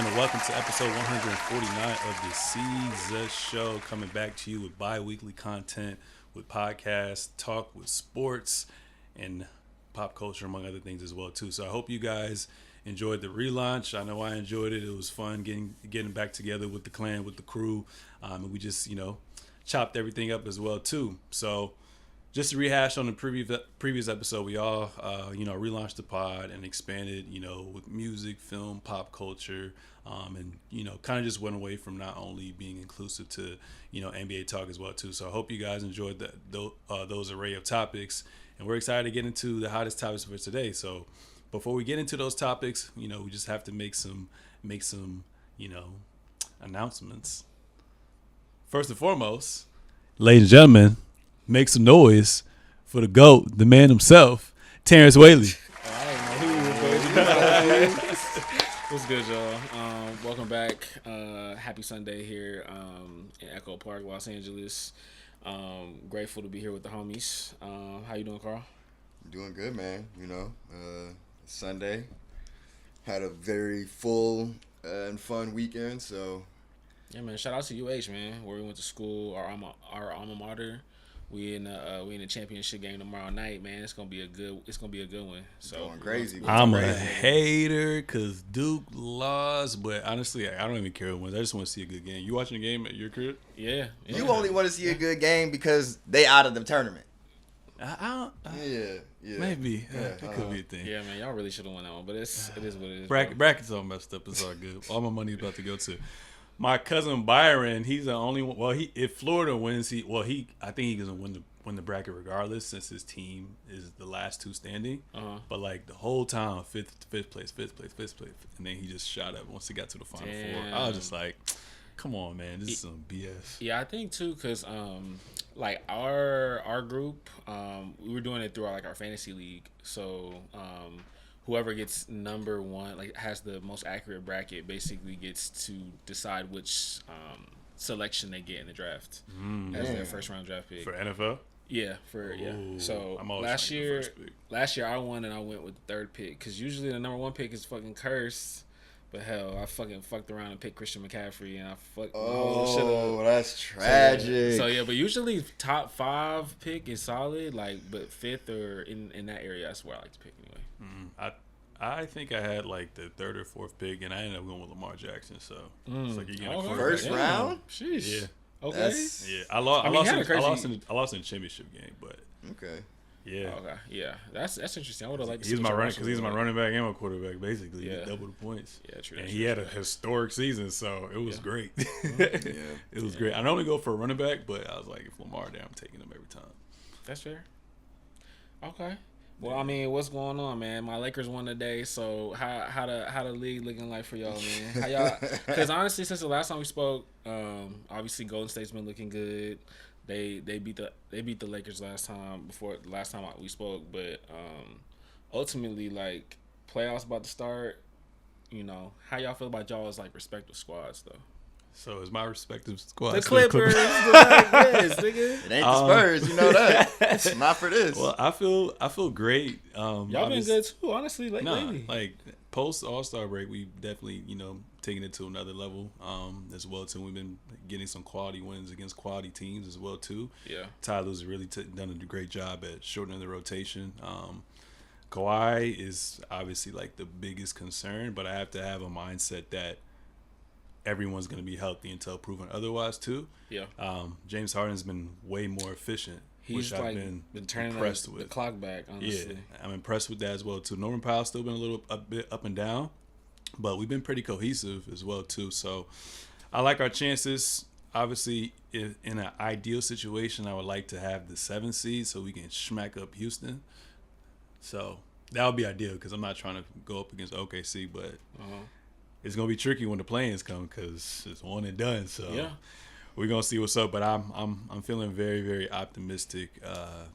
gentlemen, and welcome to episode 149 of the Seezus Show, coming back to you with bi-weekly content, with podcasts, talk with sports, and pop culture, among other things as well, too. So I hope you guys enjoyed the relaunch. I know I enjoyed it. It was fun getting back together with the clan, with the crew, and we just, chopped everything up as well, too. So just to rehash on the previous episode, we all, relaunched the pod and expanded, with music, film, pop culture, and, kind of just went away from not only being inclusive to, NBA talk as well, too. So I hope you guys enjoyed those array of topics, and we're excited to get into the hottest topics for today. So before we get into those topics, we just have to make some, announcements. First and foremost, ladies and gentlemen, make some noise for the GOAT, the man himself, Terrence Whaley. I don't know who What's good, y'all? Welcome back. Happy Sunday here in Echo Park, Los Angeles. Grateful to be here with the homies. How you doing, Carl? Doing good, man. Sunday. Had a very full and fun weekend, so. Yeah, man. Shout out to UH, man, where we went to school, our alma mater. We in the championship game tomorrow night, man. It's gonna be a good one. So going crazy. I'm a hater because Duke lost, but honestly, I don't even care who wins. I just want to see a good game. You watching the game at your crib? Yeah. You only want to see a good game because they out of the tournament. Yeah. Maybe. It could be a thing. Yeah, man. Y'all really should have won that one, but it is what it is. Brackets all messed up. It's all good. All my money's about to go to my cousin Byron. He's the only one. Well, if Florida wins, I think he's gonna win the bracket regardless, since his team is the last two standing. But like the whole time, fifth place, and then he just shot up once he got to the final four. I was just like, come on, man, this is some BS. Yeah, I think too, cause like our group, we were doing it through our fantasy league. So whoever gets number one, like has the most accurate bracket, basically gets to decide which selection they get in the draft as their first round draft pick For NFL? Yeah, Ooh, So last year I won and I went with the third pick, because usually the number one pick is fucking cursed. But hell, I fucking fucked around and picked Christian McCaffrey, and I fucked. That's tragic. So yeah, but usually top 5 pick is solid, but fifth or in that area, that's where I like to pick anyway. I think I had like the third or fourth pick, and I ended up going with Lamar Jackson. So it's like you're getting a first round. Sheesh. Yeah. Okay. I lost in the championship game, but okay. Yeah. Okay. Yeah. That's interesting. I would have liked to see. He's my running back and my quarterback, basically. Yeah. He double the points. Yeah, true. And he had a historic season, so it was great. Yeah. It was great. I normally go for a running back, but I was like, if Lamar there, I'm taking him every time. That's fair. Okay. Well, I mean, what's going on, man? My Lakers won today, so how the league looking like for y'all, man? How y'all? Because honestly, since the last time we spoke, obviously Golden State's been looking good. They beat the Lakers last time we spoke, but ultimately, like, playoffs about to start. How y'all feel about y'all's respective squads though? So is my respective squad the Clippers, the Nuggets, nigga. It ain't the Spurs, you know that. It's not for this. Well, I feel great. Y'all been good too, honestly. Lately, like post All-Star break, we definitely taking it to another level as well too. We've been getting some quality wins against quality teams as well too. Yeah, Tyler's really done a great job at shortening the rotation. Kawhi is obviously like the biggest concern, but I have to have a mindset that everyone's going to be healthy until proven otherwise too. Yeah. James Harden's been way more efficient. He's which I've been turning impressed with. The clock back, honestly. Yeah, I'm impressed with that as well too. Norman Powell's still been a bit up and down, but we've been pretty cohesive as well too. So I like our chances. Obviously, in an ideal situation, I would like to have the 7th seed so we can smack up Houston. So that would be ideal, because I'm not trying to go up against OKC, but it's gonna be tricky when the play-ins come, because it's one and done. So yeah, we're gonna see what's up. But I'm feeling very, very optimistic.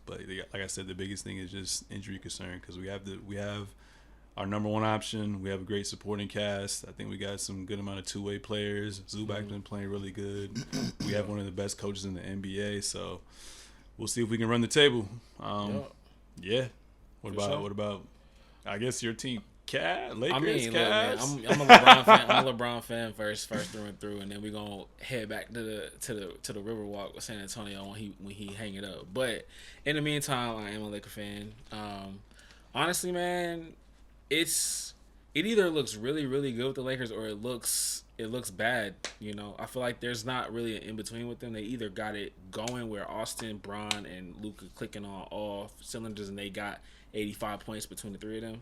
But like I said, the biggest thing is just injury concern, because we have our number one option. We have a great supporting cast. I think we got some good amount of two-way players. Zubac's been playing really good. We have one of the best coaches in the NBA. So we'll see if we can run the table. Yeah. What about I guess your team? Lakers, I mean, look, man, Cavs. I'm a LeBron fan. I'm a LeBron fan first through and through, and then we're gonna head back to the Riverwalk with San Antonio when he hang it up. But in the meantime, I am a Laker fan. Honestly, man, it either looks really really good with the Lakers or it looks bad. You know, I feel like there's not really an in between with them. They either got it going where Austin, Bron, and Luka clicking on all cylinders, and they got 85 points between the three of them,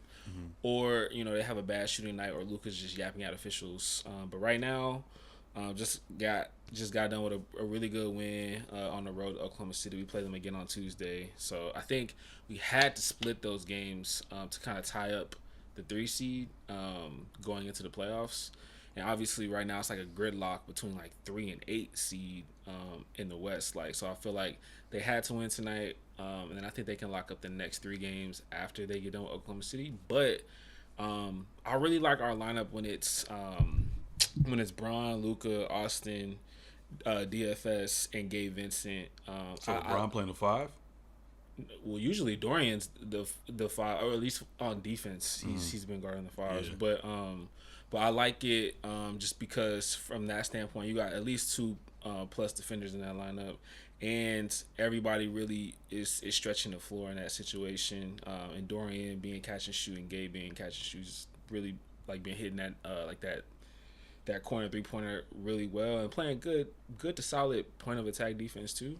or you know they have a bad shooting night, or Luka's just yapping at officials. But right now, just got done with a really good win on the road to Oklahoma City. We play them again on Tuesday, so I think we had to split those games to kind of tie up the 3 seed going into the playoffs. And obviously, right now it's like a gridlock between like 3 and 8 seed in the West. Like, so I feel like they had to win tonight, and then I think they can lock up the next 3 games after they get done with Oklahoma City. But I really like our lineup when it's Bron, Luka, Austin, DFS, and Gabe Vincent. So Bron playing the 5. Well, usually Dorian's the 5, or at least on defense, he's been guarding the 5s. Yeah. But I like it just because from that standpoint, you got at least 2 plus defenders in that lineup, and everybody really is stretching the floor in that situation. And Dorian being catch and shoot, and Gabe being catch and shoot, is really like been hitting that that corner 3-pointer really well, and playing good to solid point of attack defense too.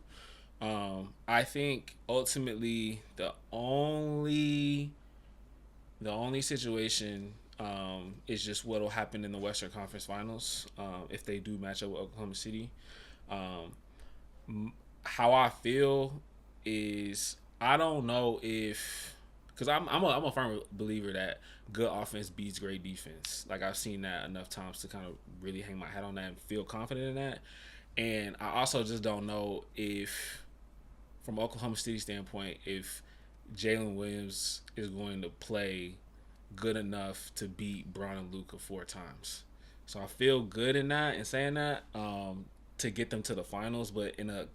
I think ultimately the only situation is just what will happen in the Western Conference Finals if they do match up with Oklahoma City. How I feel is I don't know if, because I'm a firm believer that good offense beats great defense. Like, I've seen that enough times to kind of really hang my hat on that and feel confident in that. And I also just don't know if, from Oklahoma City standpoint, if Jalen Williams is going to play good enough to beat Bron and Luka 4 times. So I feel good in that and saying that to get them to the finals, but in a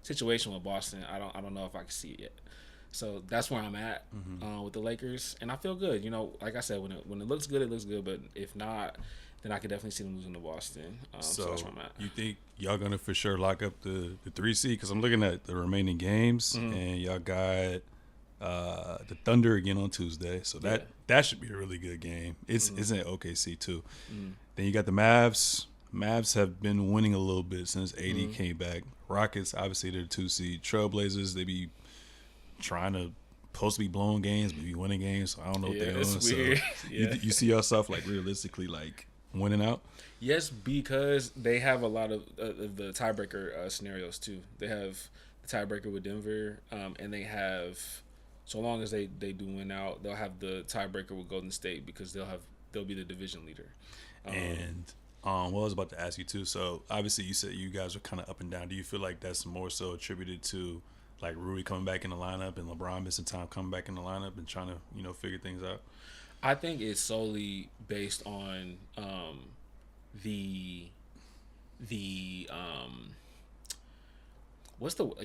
situation with Boston, I don't know if I can see it yet. So that's where I'm at with the Lakers, and I feel good. You know, like I said, when it looks good, it looks good. But if not, then I could definitely see them losing to Boston. So that's where I'm at. You think y'all gonna for sure lock up the 3 seed? Because I'm looking at the remaining games, and y'all got the Thunder again on Tuesday, so that should be a really good game. Isn't OKC too? Then you got the Mavs. Mavs have been winning a little bit since AD came back. Rockets, obviously, they're the 2 seed. Trailblazers, they be supposed to be blowing games, but be winning games. So I don't know what they're doing. It's weird. So you see yourself like realistically like winning out? Yes, because they have a lot of the tiebreaker scenarios too. They have the tiebreaker with Denver, and they have, so long as they do win out, they'll have the tiebreaker with Golden State because they'll be the division leader. And what I was about to ask you too. So obviously you said you guys are kind of up and down. Do you feel like that's more so attributed to like Rui coming back in the lineup and LeBron missing time coming back in the lineup and trying to figure things out? I think it's solely based on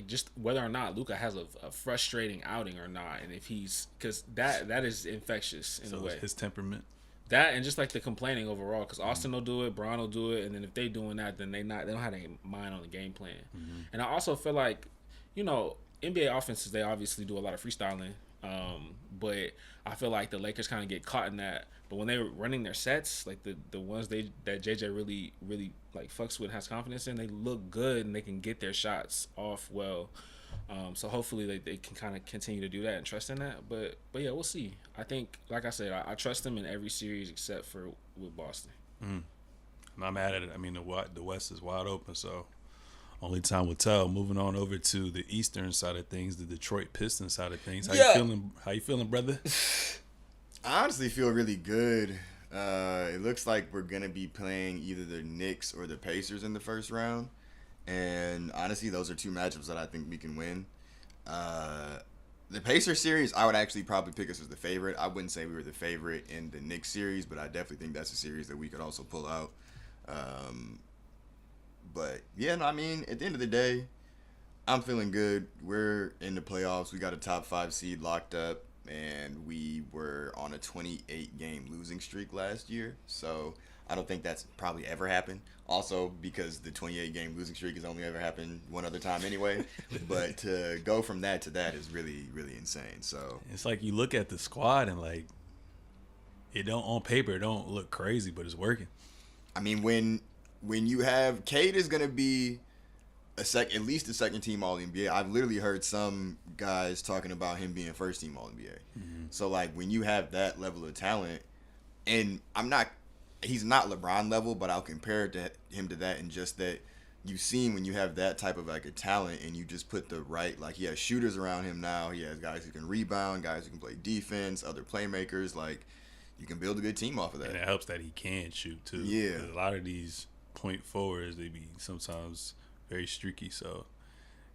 just whether or not Luka has a frustrating outing or not, and if he's, because that is infectious in a way. His temperament. That and just like the complaining overall, because Austin will do it, Bron will do it, and then if they doing that, then they don't have their mind on the game plan. And I also feel like, NBA offenses, they obviously do a lot of freestyling, but I feel like the Lakers kind of get caught in that. But when they're running their sets, like the ones that JJ really like fucks with, has confidence in, they look good and they can get their shots off well. So hopefully they can kind of continue to do that and trust in that. But yeah, we'll see. I think, like I said, I trust them in every series except for with Boston. I'm not mad at it. I mean, the West is wide open, so only time will tell. Moving on over to the Eastern side of things, the Detroit Pistons side of things. How you feeling, brother? I honestly feel really good. It looks like we're gonna be playing either the Knicks or the Pacers in the first round. And honestly, those are 2 matchups that I think we can win. The Pacers series, I would actually probably pick us as the favorite. I wouldn't say we were the favorite in the Knicks series, but I definitely think that's a series that we could also pull out. But yeah, no, I mean, at the end of the day, I'm feeling good. We're in the playoffs. We got a top 5 seed locked up. and we were on a 28-game losing streak last year. So I don't think that's probably ever happened. Also, because the 28-game losing streak has only ever happened one other time anyway. But to go from that to that is really, really insane. So it's like you look at the squad and like it don't on paper it don't look crazy, but it's working. I mean, when you have Cade is gonna be at least a second team All NBA. I've literally heard some guys talking about him being first team All NBA. Mm-hmm. So like when you have that level of talent, and he's not LeBron level, but I'll compare him to that in just that you've seen when you have that type of like a talent and you just put the right, like he has shooters around him now. He has guys who can rebound, guys who can play defense, other playmakers. Like you can build a good team off of that. And it helps that he can shoot too. Yeah. A lot of these point forwards, they be sometimes very streaky. So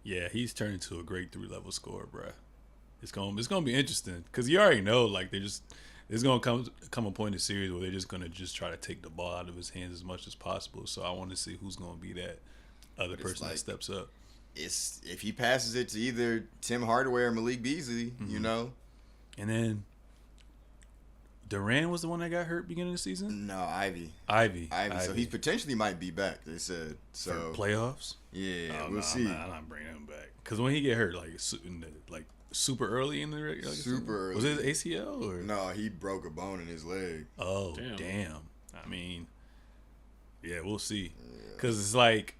yeah, he's turned into a great 3-level scorer, bruh. It's gonna be interesting because you already know like there's gonna come a point in the series where they're just gonna try to take the ball out of his hands as much as possible. So I want to see who's gonna be that other person that steps up. It's if he passes it to either Tim Hardaway or Malik Beasley, you know. And then Durant was the one that got hurt beginning of the season? No, Ivy. So he potentially might be back, they said. So for playoffs? Yeah, we'll see. I'm not bringing him back. Because when he get hurt, super early in the regular season? Super early. Was it ACL? Or? No, he broke a bone in his leg. Oh, damn. I mean, yeah, we'll see. Because it's like,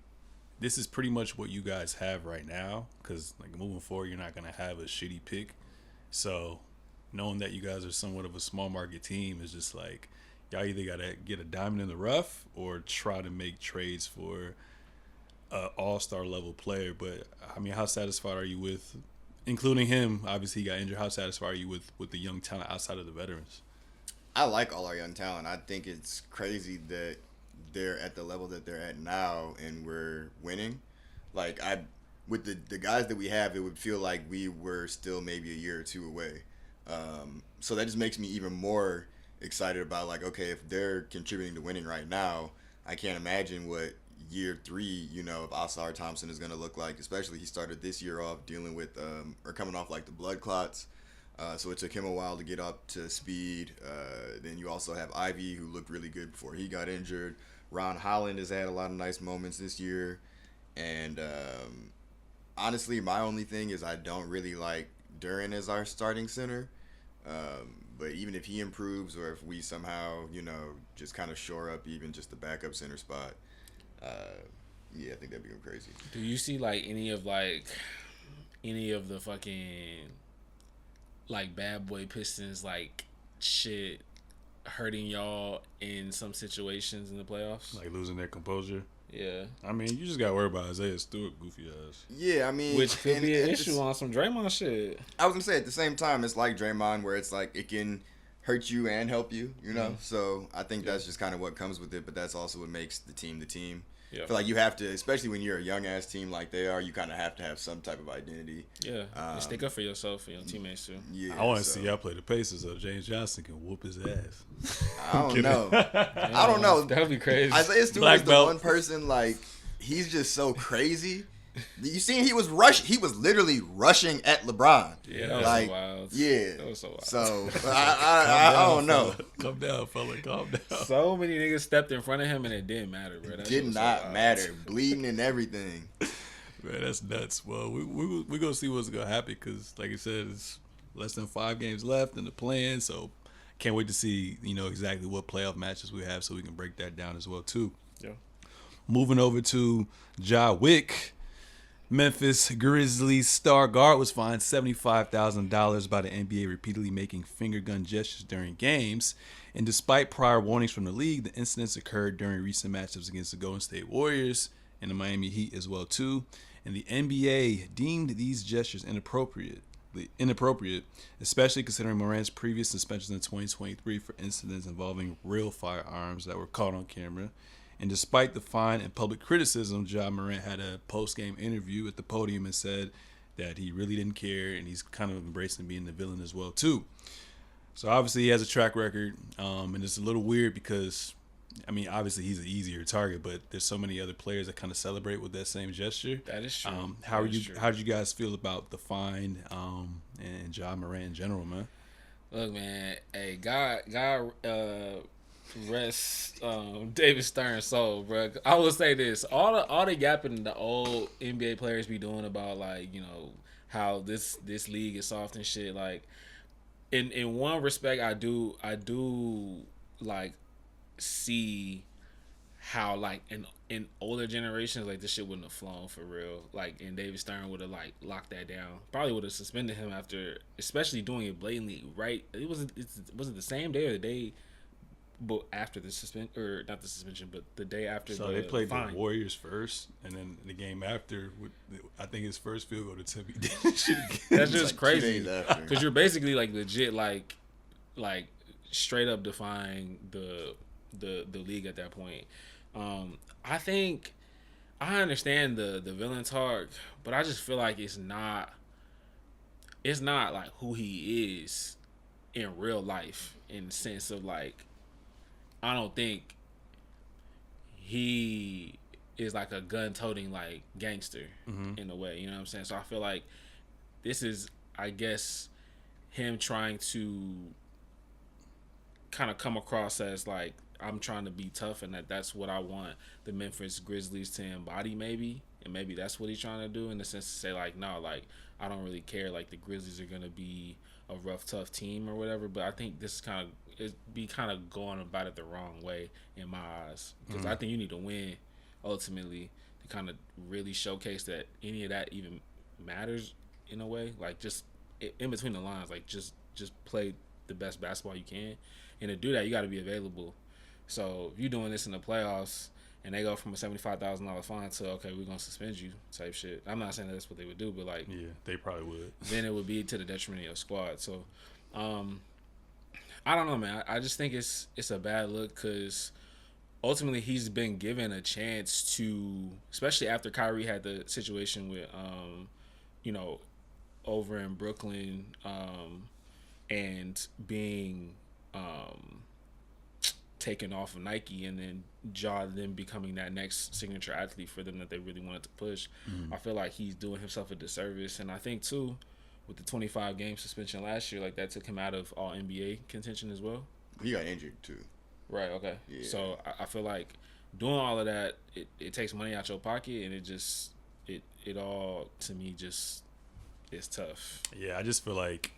this is pretty much what you guys have right now. Because like moving forward, you're not going to have a shitty pick. So knowing that you guys are somewhat of a small market team is just like y'all either gotta get a diamond in the rough or try to make trades for an all-star level player. But I mean, how satisfied are you with, including him? Obviously, he got injured. How satisfied are you with the young talent outside of the veterans? I like all our young talent. I think it's crazy that they're at the level that they're at now and we're winning. Like with the guys that we have, it would feel like we were still maybe a year or two away. So that just makes me even more excited about like, okay, if they're contributing to winning right now, I can't imagine what year 3, of Oscar Thompson is going to look like. Especially he started this year off dealing with or coming off like the blood clots. So it took him a while to get up to speed. Then you also have Ivy, who looked really good before he got injured. Ron Holland has had a lot of nice moments this year. And honestly, my only thing is I don't really like Duran as our starting center. But even if he improves or if we somehow, just kind of shore up even just the backup center spot, I think that'd be crazy. Do you see like any of the fucking like bad boy Pistons like shit hurting y'all in some situations in the playoffs? Like losing their composure? Yeah. I mean, you just got to worry about Isaiah Stewart, goofy ass. Yeah, I mean... Which could be an issue on some Draymond shit. I was going to say, at the same time, it's like Draymond where it's like it can hurt you and help you, Mm-hmm. So I think that's just kind of what comes with it, but that's also what makes the team the team. Yeah. I feel like you have to, especially when you're a young-ass team like they are, you kind of have to have some type of identity. Yeah, and stick up for yourself and your teammates, too. Yeah, I want to see y'all play the Pacers so James Johnson can whoop his ass. I don't know. I don't know. That would be crazy. Isaiah Stewart is the one person, like, he's just so crazy. You seen he was literally rushing at LeBron. Yeah, that was so wild. Yeah. That was so wild. So, I don't know. Calm down, fella. Calm down. So many niggas stepped in front of him and it didn't matter, bro. That did not matter. Bleeding and everything. Man, that's nuts. Well, we're going to see what's going to happen because, like I said, it's less than 5 games left in the plan. So, can't wait to see, exactly what playoff matches we have so we can break that down as well, too. Yeah. Moving over to Ja Wick. Memphis Grizzlies star guard was fined $75,000 by the NBA repeatedly making finger gun gestures during games. And despite prior warnings from the league, the incidents occurred during recent matchups against the Golden State Warriors and the Miami Heat as well too. And the NBA deemed these gestures inappropriate, especially considering Morant's previous suspensions in 2023 for incidents involving real firearms that were caught on camera. And despite the fine and public criticism, Ja Morant had a post-game interview at the podium and said that he really didn't care and he's kind of embracing being the villain as well, too. So obviously he has a track record, and it's a little weird because, I mean, obviously he's an easier target, but there's so many other players that kind of celebrate with that same gesture. That is true. How did you guys feel about the fine and Ja Morant in general, man? Look, man. Hey, God, rest David Stern's soul, bro. I will say this: all the yapping the old NBA players be doing about like how this league is soft and shit. Like in one respect, I do like see how like in older generations like this shit wouldn't have flown for real. Like and David Stern would have like locked that down. Probably would have suspended him after, especially doing it blatantly. Right? Was it the same day or the day? But after the suspension, or not the suspension, but the day after. So they played the Warriors first, and then the game after, I think his first field goal to Timmy did shit again. That's just crazy because you're basically like legit like straight up defying the league at that point. I think I understand the villain talk, but I just feel like it's not like who he is in real life, in the sense of like I don't think he is like a gun-toting like gangster in a way, you know what I'm saying? So I feel like this is, I guess, him trying to kind of come across as like I'm trying to be tough, and that's what I want the Memphis Grizzlies to embody, maybe, and maybe that's what he's trying to do, in the sense to say like, no, like I don't really care, like the Grizzlies are gonna be a rough, tough team or whatever. But I think this is kind of going about it the wrong way in my eyes, because I think you need to win ultimately to kind of really showcase that any of that even matters in a way. Like just in between the lines, like just play the best basketball you can, and to do that you got to be available. So if you're doing this in the playoffs and they go from a $75,000 fine to, okay, we're gonna suspend you type shit. I'm not saying that's what they would do, but like, yeah, they probably would. Then it would be to the detriment of your squad. So, I don't know, man. I just think it's a bad look, because ultimately he's been given a chance to, especially after Kyrie had the situation with, over in Brooklyn, and being taken off of Nike, and then Ja then becoming that next signature athlete for them that they really wanted to push. I feel like he's doing himself a disservice, and I think too, with the 25 game suspension last year, like that took him out of all NBA contention as well. He got injured too. Right. Okay. Yeah. So I feel like doing all of that, it takes money out your pocket, and it all to me just is tough. Yeah, I just feel like.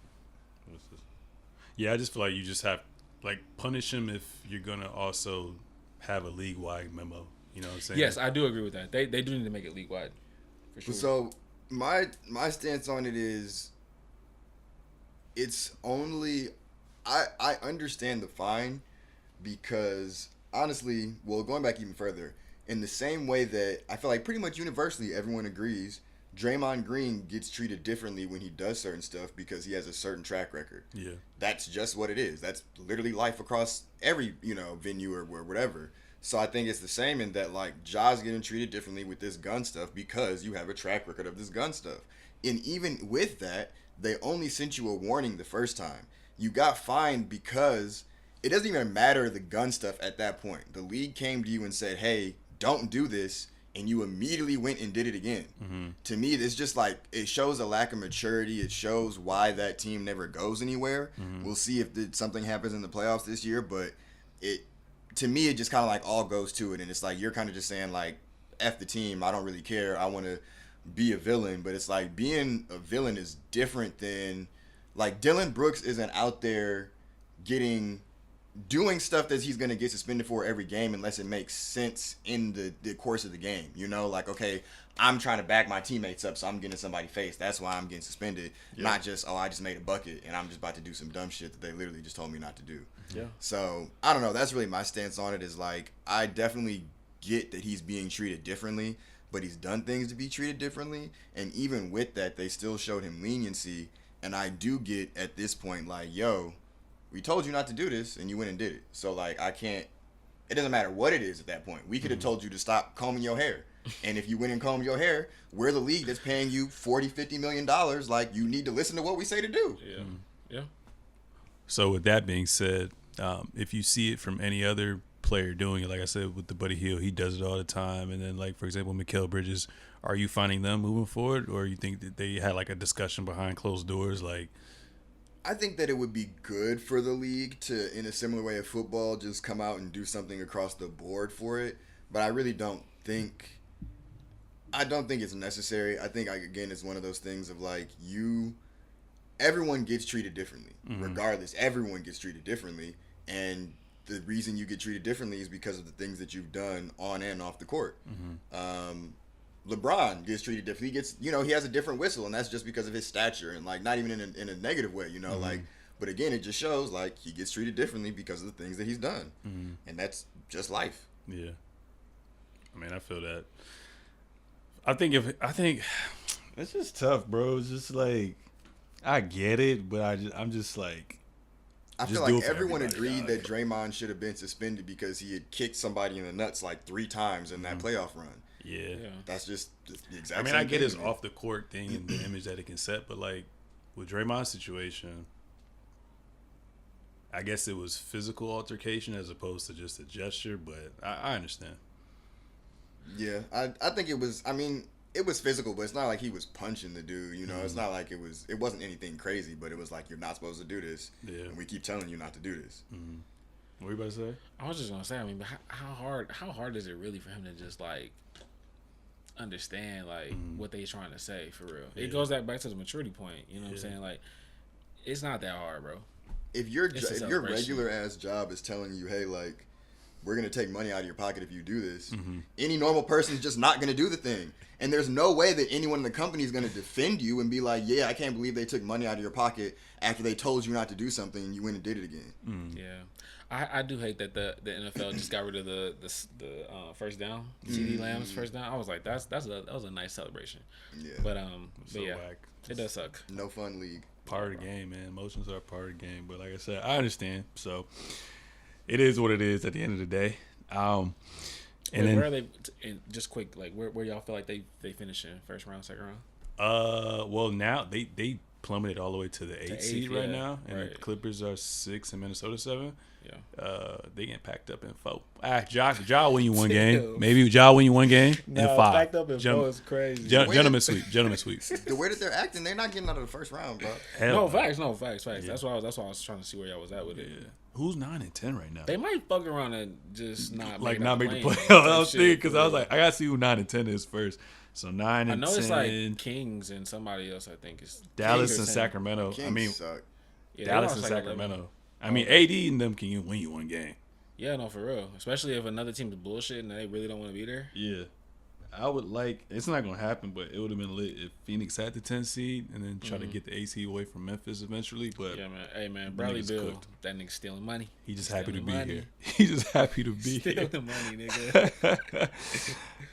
Yeah, I just feel like you just have. Like, punish him if you're going to also have a league-wide memo. You know what I'm saying? Yes, I do agree with that. They do need to make it league-wide, for sure. So, my stance on it is, it's only... I understand the fine, because, honestly, well, going back even further, in the same way that I feel like pretty much universally everyone agrees, Draymond Green gets treated differently when he does certain stuff because he has a certain track record. Yeah. That's just what it is. That's literally life across every, venue or whatever. So I think it's the same in that, like, Ja's getting treated differently with this gun stuff because you have a track record of this gun stuff. And even with that, they only sent you a warning the first time. You got fined because it doesn't even matter the gun stuff at that point. The league came to you and said, hey, don't do this. And you immediately went and did it again. Mm-hmm. To me, it's just like, it shows a lack of maturity. It shows why that team never goes anywhere. Mm-hmm. We'll see if something happens in the playoffs this year, but to me, it just kind of like all goes to it. And it's like, you're kind of just saying like, F the team. I don't really care. I want to be a villain. But it's like, being a villain is different than, like, Dylan Brooks isn't out there doing stuff that he's going to get suspended for every game unless it makes sense in the course of the game. Like, okay, I'm trying to back my teammates up, so I'm getting somebody faced. That's why I'm getting suspended. Yeah. Not just, I just made a bucket and I'm just about to do some dumb shit that they literally just told me not to do. Yeah. So, I don't know. That's really my stance on it, is like, I definitely get that he's being treated differently, but he's done things to be treated differently. And even with that, they still showed him leniency. And I do get at this point, like, yo, we told you not to do this, and you went and did it. So, like, it doesn't matter what it is at that point. We could have told you to stop combing your hair. And if you went and combed your hair, we're the league that's paying you $40, $50 million. Like, you need to listen to what we say to do. Yeah. Mm-hmm. Yeah. So, with that being said, if you see it from any other player doing it, like I said, with the Buddy Hield, he does it all the time. And then, like, for example, Mikal Bridges, are you finding them moving forward? Or you think that they had, like, a discussion behind closed doors, like, I think that it would be good for the league to, in a similar way of football, just come out and do something across the board for it. But I really don't think. I don't think it's necessary. I think, again, it's one of those things of like everyone gets treated differently, regardless. Everyone gets treated differently, and the reason you get treated differently is because of the things that you've done on and off the court. LeBron gets treated differently. He gets, he has a different whistle, and that's just because of his stature, and like not even in a negative way, like. But again, it just shows like he gets treated differently because of the things that he's done, and that's just life. Yeah, I mean, I feel that. I think it's just tough, bro. It's just like I get it, but I'm just like. I feel like everyone agreed that Draymond should have been suspended because he had kicked somebody in the nuts like 3 times in that playoff run. Yeah. That's just the exact I mean, same I get thing, his off the court thing and the image that it can set, but like with Draymond's situation, I guess it was physical altercation as opposed to just a gesture, but I understand. Yeah, I think it was. I mean, it was physical, but it's not like he was punching the dude. It's not like it wasn't anything crazy, but it was like you're not supposed to do this. Yeah. And we keep telling you not to do this. What were you about to say? I was just gonna say. I mean, how hard is it really for him to just like understand like what they trying to say for real? It goes back to the maturity point. You know what I'm saying? Like, it's not that hard, bro. If your regular ass job is telling you, hey, like, we're going to take money out of your pocket if you do this, any normal person is just not going to do the thing. And there's no way that anyone in the company is going to defend you and be like, yeah, I can't believe they took money out of your pocket after they told you not to do something and you went and did it again. Yeah. I do hate that the NFL just got rid of the first down, CD Lamb's first down. I was like, that was a nice celebration. Yeah. But yeah, whack. It does suck. No fun league. Part of the game, man. Emotions are part of the game. But like I said, I understand. So it is what it is at the end of the day. And then, where are they? And just quick, like where y'all feel like they finish in first round, second round? Well, now they plummeted all the way to the 8th seed right now, and the Clippers are 6 and Minnesota 7. Yeah. They getting packed up in 4. Ja win you one game. Maybe Ja win you one game in 5. Packed up in 4 is crazy. Gentlemen sweep. The way that they're acting, they're not getting out of the first round, bro. Facts. Yeah. That's why I was trying to see where y'all was at with it. Who's 9 and 10 right now? They might fuck around and just not make the playoffs. I was thinking because I was like, I gotta see who 9 and 10 is first. So 9 and 10. I know it's like Kings and somebody else. I think it's Dallas and Sacramento. Kings suck. Yeah, Dallas and Sacramento. 11. I mean, AD and them can win you one game. Yeah, no, for real. Especially if another team is bullshit and they really don't want to be there. Yeah. I would like, it's not going to happen, but it would have been lit if Phoenix had the 10 seed and then try to get the AC away from Memphis eventually. But yeah, man. Hey, man, Bradley Beal, cooked. That nigga stealing money. He just happy to be here. He just happy to be here. Steal the money,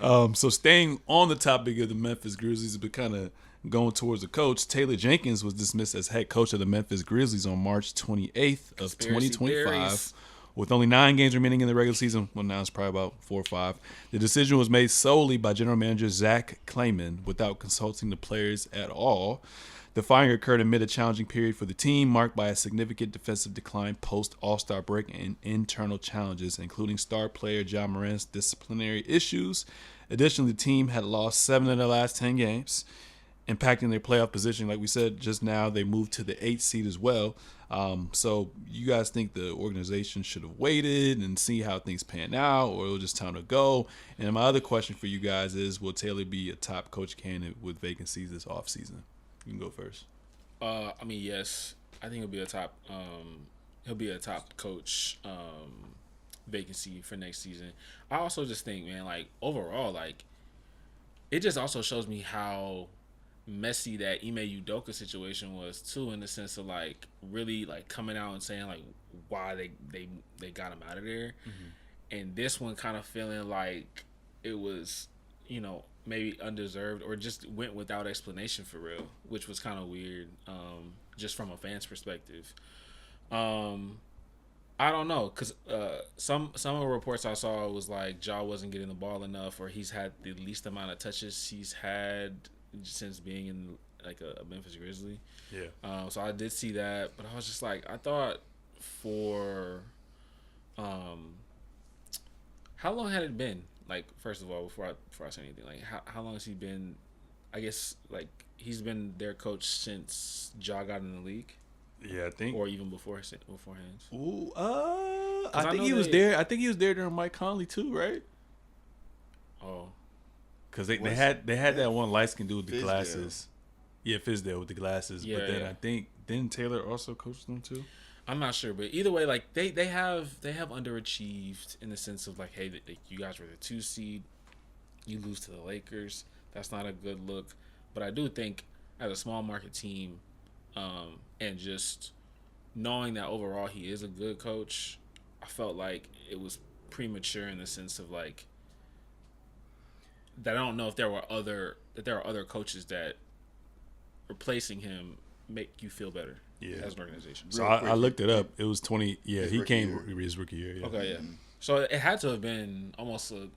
nigga. So staying on the topic of the Memphis Grizzlies, but kind of going towards the coach, Taylor Jenkins was dismissed as head coach of the Memphis Grizzlies on March 28th of 2025. Theories. With only 9 games remaining in the regular season, well, now it's probably about 4 or 5. The decision was made solely by general manager Zach Klayman without consulting the players at all. The firing occurred amid a challenging period for the team, marked by a significant defensive decline post-All-Star break and internal challenges, including star player Ja Morant's disciplinary issues. Additionally, the team had lost 7 of their last 10 games, impacting their playoff position. Like we said just now, they moved to the 8th seed as well. So you guys think the organization should have waited and see how things pan out, or it was just time to go? And my other question for you guys is, will Taylor be a top coach candidate with vacancies this offseason? You can go first. I mean, yes. I think he'll be a top coach vacancy for next season. I also just think, man, like overall, like it just also shows me how messy that Ime Udoka situation was too, in the sense of like really like coming out and saying like why they got him out of there, and this one kind of feeling like it was, maybe undeserved or just went without explanation for real, which was kind of weird, just from a fan's perspective. I don't know, because some of the reports I saw was like Ja wasn't getting the ball enough, or he's had the least amount of touches he's had since being in like a Memphis Grizzly. Yeah. So I did see that, but I was just like, I thought for how long had it been? Like, first of all, before I say anything, like how long has he been? I guess like he's been their coach since Ja got in the league. Yeah, I think. or even beforehand. Ooh, I I think know he was they- there. I think he was there during Mike Conley too, right? Oh, Because they Was- had yeah, that one light skin dude with the Fizdale. glasses. Yeah, Fizdale with the glasses. Yeah, but then yeah. I think didn't Taylor also coach them too? I'm not sure, but either way, like they have underachieved in the sense of like, hey, you guys were the 2 seed, you lose to the Lakers. That's not a good look. But I do think as a small market team, and just knowing that overall he is a good coach, I felt like it was premature in the sense of like that I don't know if there are other coaches that replacing him make you feel better as an organization. So Real I quick, looked it up. It was 20. Yeah, his he rookie came year. his rookie year. Yeah. Okay, yeah. So it had to have been almost a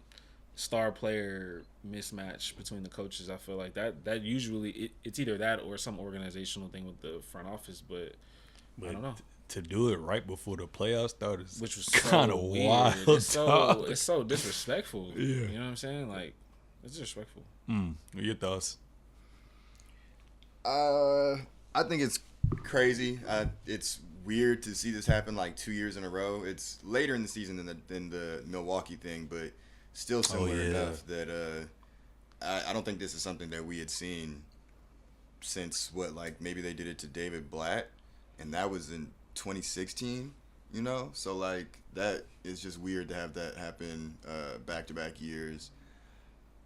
star player mismatch between the coaches. I feel like that usually it's either that or some organizational thing with the front office, but I don't know. To do it right before the playoffs started, Which was kind of so weird. wild. It's so disrespectful. Yeah. You know what I'm saying? Like, it's disrespectful. What your thoughts? I think it's crazy. It's weird to see this happen like 2 years in a row. It's later in the season than the Milwaukee thing, but still similar yeah. enough that I don't think this is something that we had seen since maybe they did it to David Blatt, and that was in 2016. You know, so like that is just weird to have that happen back-to-back years.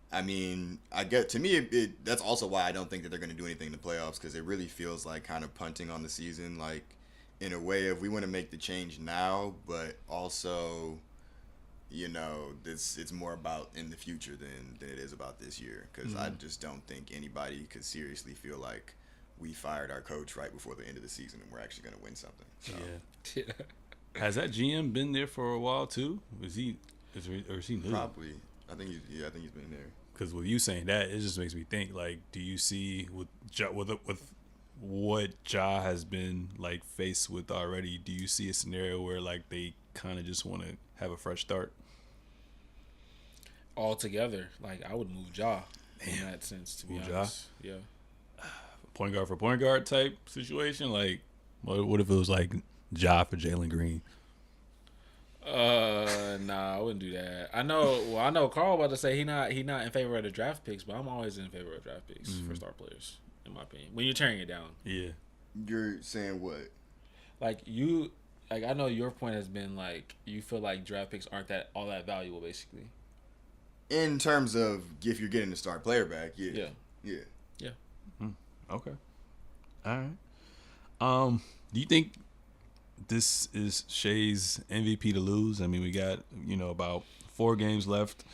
I mean, to me, that's also why I don't think that they're going to do anything in the playoffs, because it really feels like kind of punting on the season, like in a way of we want to make the change now, but also, you know, it's more about in the future than it is about this year, because I just don't think anybody could seriously feel like we fired our coach right before the end of the season and we're actually going to win something. So. Yeah. Has that GM been there for a while too? Is he new? Probably. I think he's been there. Because with you saying that, it just makes me think. Like, do you see with what Ja has been like faced with already? Do you see a scenario where like they kind of just want to have a fresh start? Altogether, like I would move Ja in that sense. To be Move honest, yeah. Point guard for point guard type situation. Like, what if it was like Ja for Jalen Green? Nah, I wouldn't do that. I know Carl about to say he not in favor of the draft picks, but I'm always in favor of draft picks for star players, in my opinion. When you're tearing it down. Yeah. You're saying what? Like I know your point has been like you feel like draft picks aren't all that valuable, basically. In terms of if you're getting the star player back, yeah. Okay. All right. Do you think this is Shai's MVP to lose? I mean, we got, about 4 games left.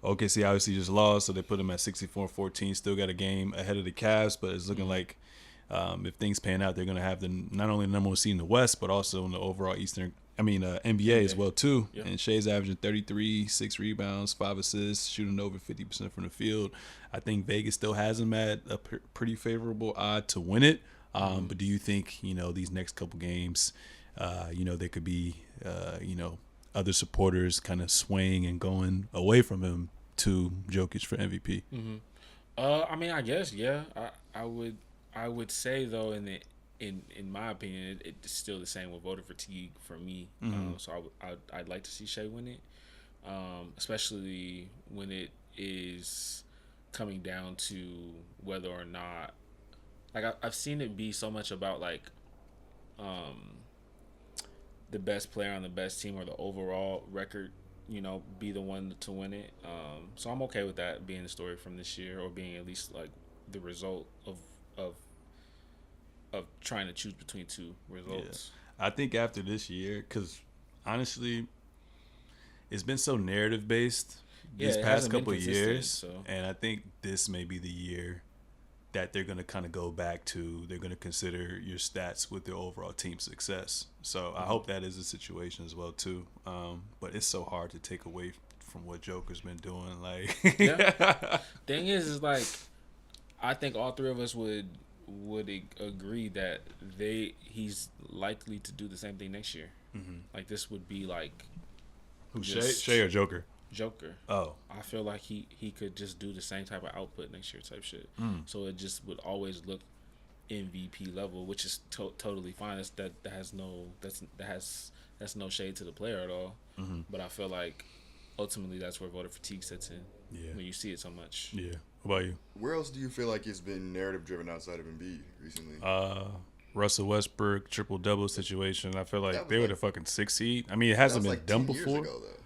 OKC obviously just lost, so they put him at 64-14. Still got a game ahead of the Cavs, but it's looking like if things pan out, they're going to have not only the number one seed in the West, but also in the overall NBA as well, too. Yeah. And Shai's averaging 33, 6 rebounds, 5 assists, shooting over 50% from the field. I think Vegas still has him at a pretty favorable odd to win it. But do you think, these next couple games, there could be, other supporters kind of swaying and going away from him to Jokic for MVP? I mean, I guess, yeah. I would say though, in my opinion, it's still the same with voter fatigue for me. So I'd like to see Shai win it, especially when it is coming down to whether or not, like I've seen it be so much about like the best player on the best team or the overall record, be the one to win it. So I'm okay with that being the story from this year, or being at least like the result of trying to choose between two results. Yeah. I think after this year, because honestly, it's been so narrative based these past couple of years, and I think this may be the year that they're going to kind of go back to. They're going to consider your stats with their overall team success. So I hope that is a situation as well too. But it's so hard to take away from what Joker's been doing. Like, thing is like, I think all three of us would agree that he's likely to do the same thing next year. Like this would be like who, Shai or Joker? Joker. Oh, I feel like he could just do the same type of output next year type shit. So it just would always look MVP level, which is totally fine. That's no shade to the player at all. Mm-hmm. But I feel like ultimately that's where voter fatigue sets in. Yeah. When you see it so much. Yeah. What about you? Where else do you feel like it's been narrative driven outside of Embiid recently? Russell Westbrook triple double situation. I feel like they were like, the fucking 6th seed. I mean, it hasn't been like done 10 years before. ago, though.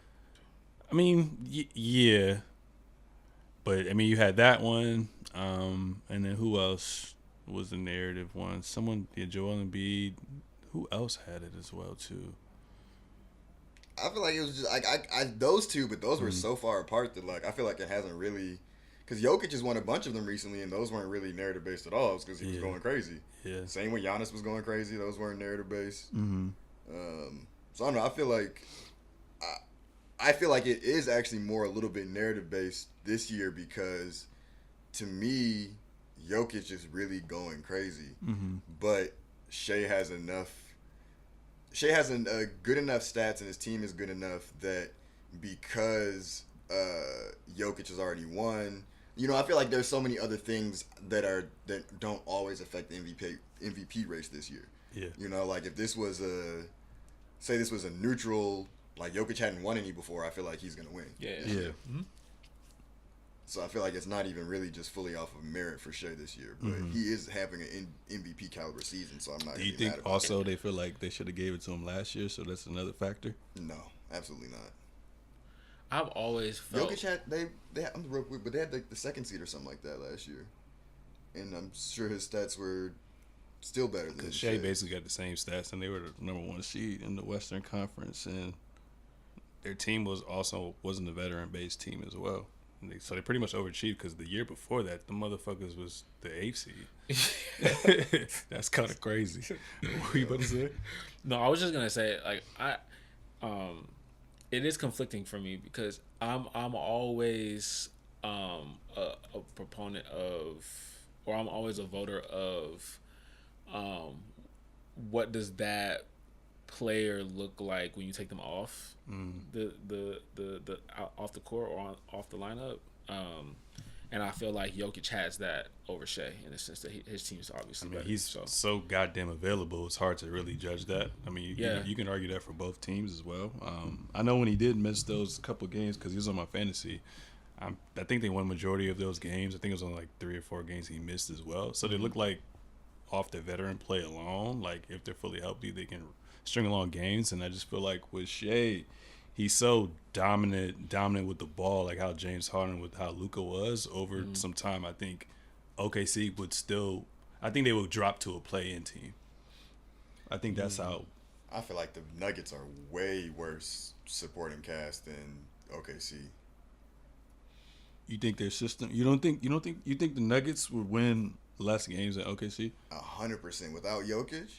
I mean, yeah, but I mean, you had that one, and then who else was the narrative one? Someone, Joel Embiid. Who else had it as well too? I feel like it was just like I those two, but those were so far apart that like I feel like it hasn't really. Because Jokic has won a bunch of them recently, and those weren't really narrative based at all. It's because he was going crazy. Yeah. Same when Giannis was going crazy; those weren't narrative based. Mm-hmm. So I don't know. I feel like it is actually more a little bit narrative based this year because, to me, Jokic is really going crazy. Mm-hmm. But Shai has enough. Shai has good enough stats, and his team is good enough that because Jokic has already won. You know, I feel like there's so many other things that don't always affect the MVP race this year. Yeah. You know, like if this was a neutral, like Jokic hadn't won any before, I feel like he's gonna win. Yeah. Yeah. Mm-hmm. So I feel like it's not even really just fully off of merit for Shai this year, but he is having an MVP caliber season. So I'm not. Do you think also they feel like they should have gave it to him last year? So that's another factor. No, absolutely not. I've always felt Jokic had I'm real quick, but they had like the 2nd seed or something like that last year, and I'm sure his stats were still better than Shai basically got the same stats, and they were the number 1 seed in the Western Conference, and their team wasn't a veteran based team as well. So they pretty much overachieved because the year before that, the motherfuckers was the 8th seed. That's kind of crazy. What were you about to say? No, I was just gonna say like it is conflicting for me because I'm always a proponent of, or I'm always a voter of, what does that player look like when you take them off the off the court or off the lineup, and I feel like Jokic has that over Shai in the sense that his team is obviously better. He's so goddamn available. It's hard to really judge that. I mean, you can argue that for both teams as well. I know when he did miss those couple games because he was on my fantasy, I think they won majority of those games. I think it was only like 3 or 4 games he missed as well. So they look like off the veteran play alone, like if they're fully healthy, they can string along games. And I just feel like with Shai, he's so dominant with the ball, like how James Harden with how Luka was over some time. I think OKC they would drop to a play-in team. I think that's how. I feel like the Nuggets are way worse supporting cast than OKC. You think their system? You think the Nuggets would win less games than OKC? 100% without Jokic.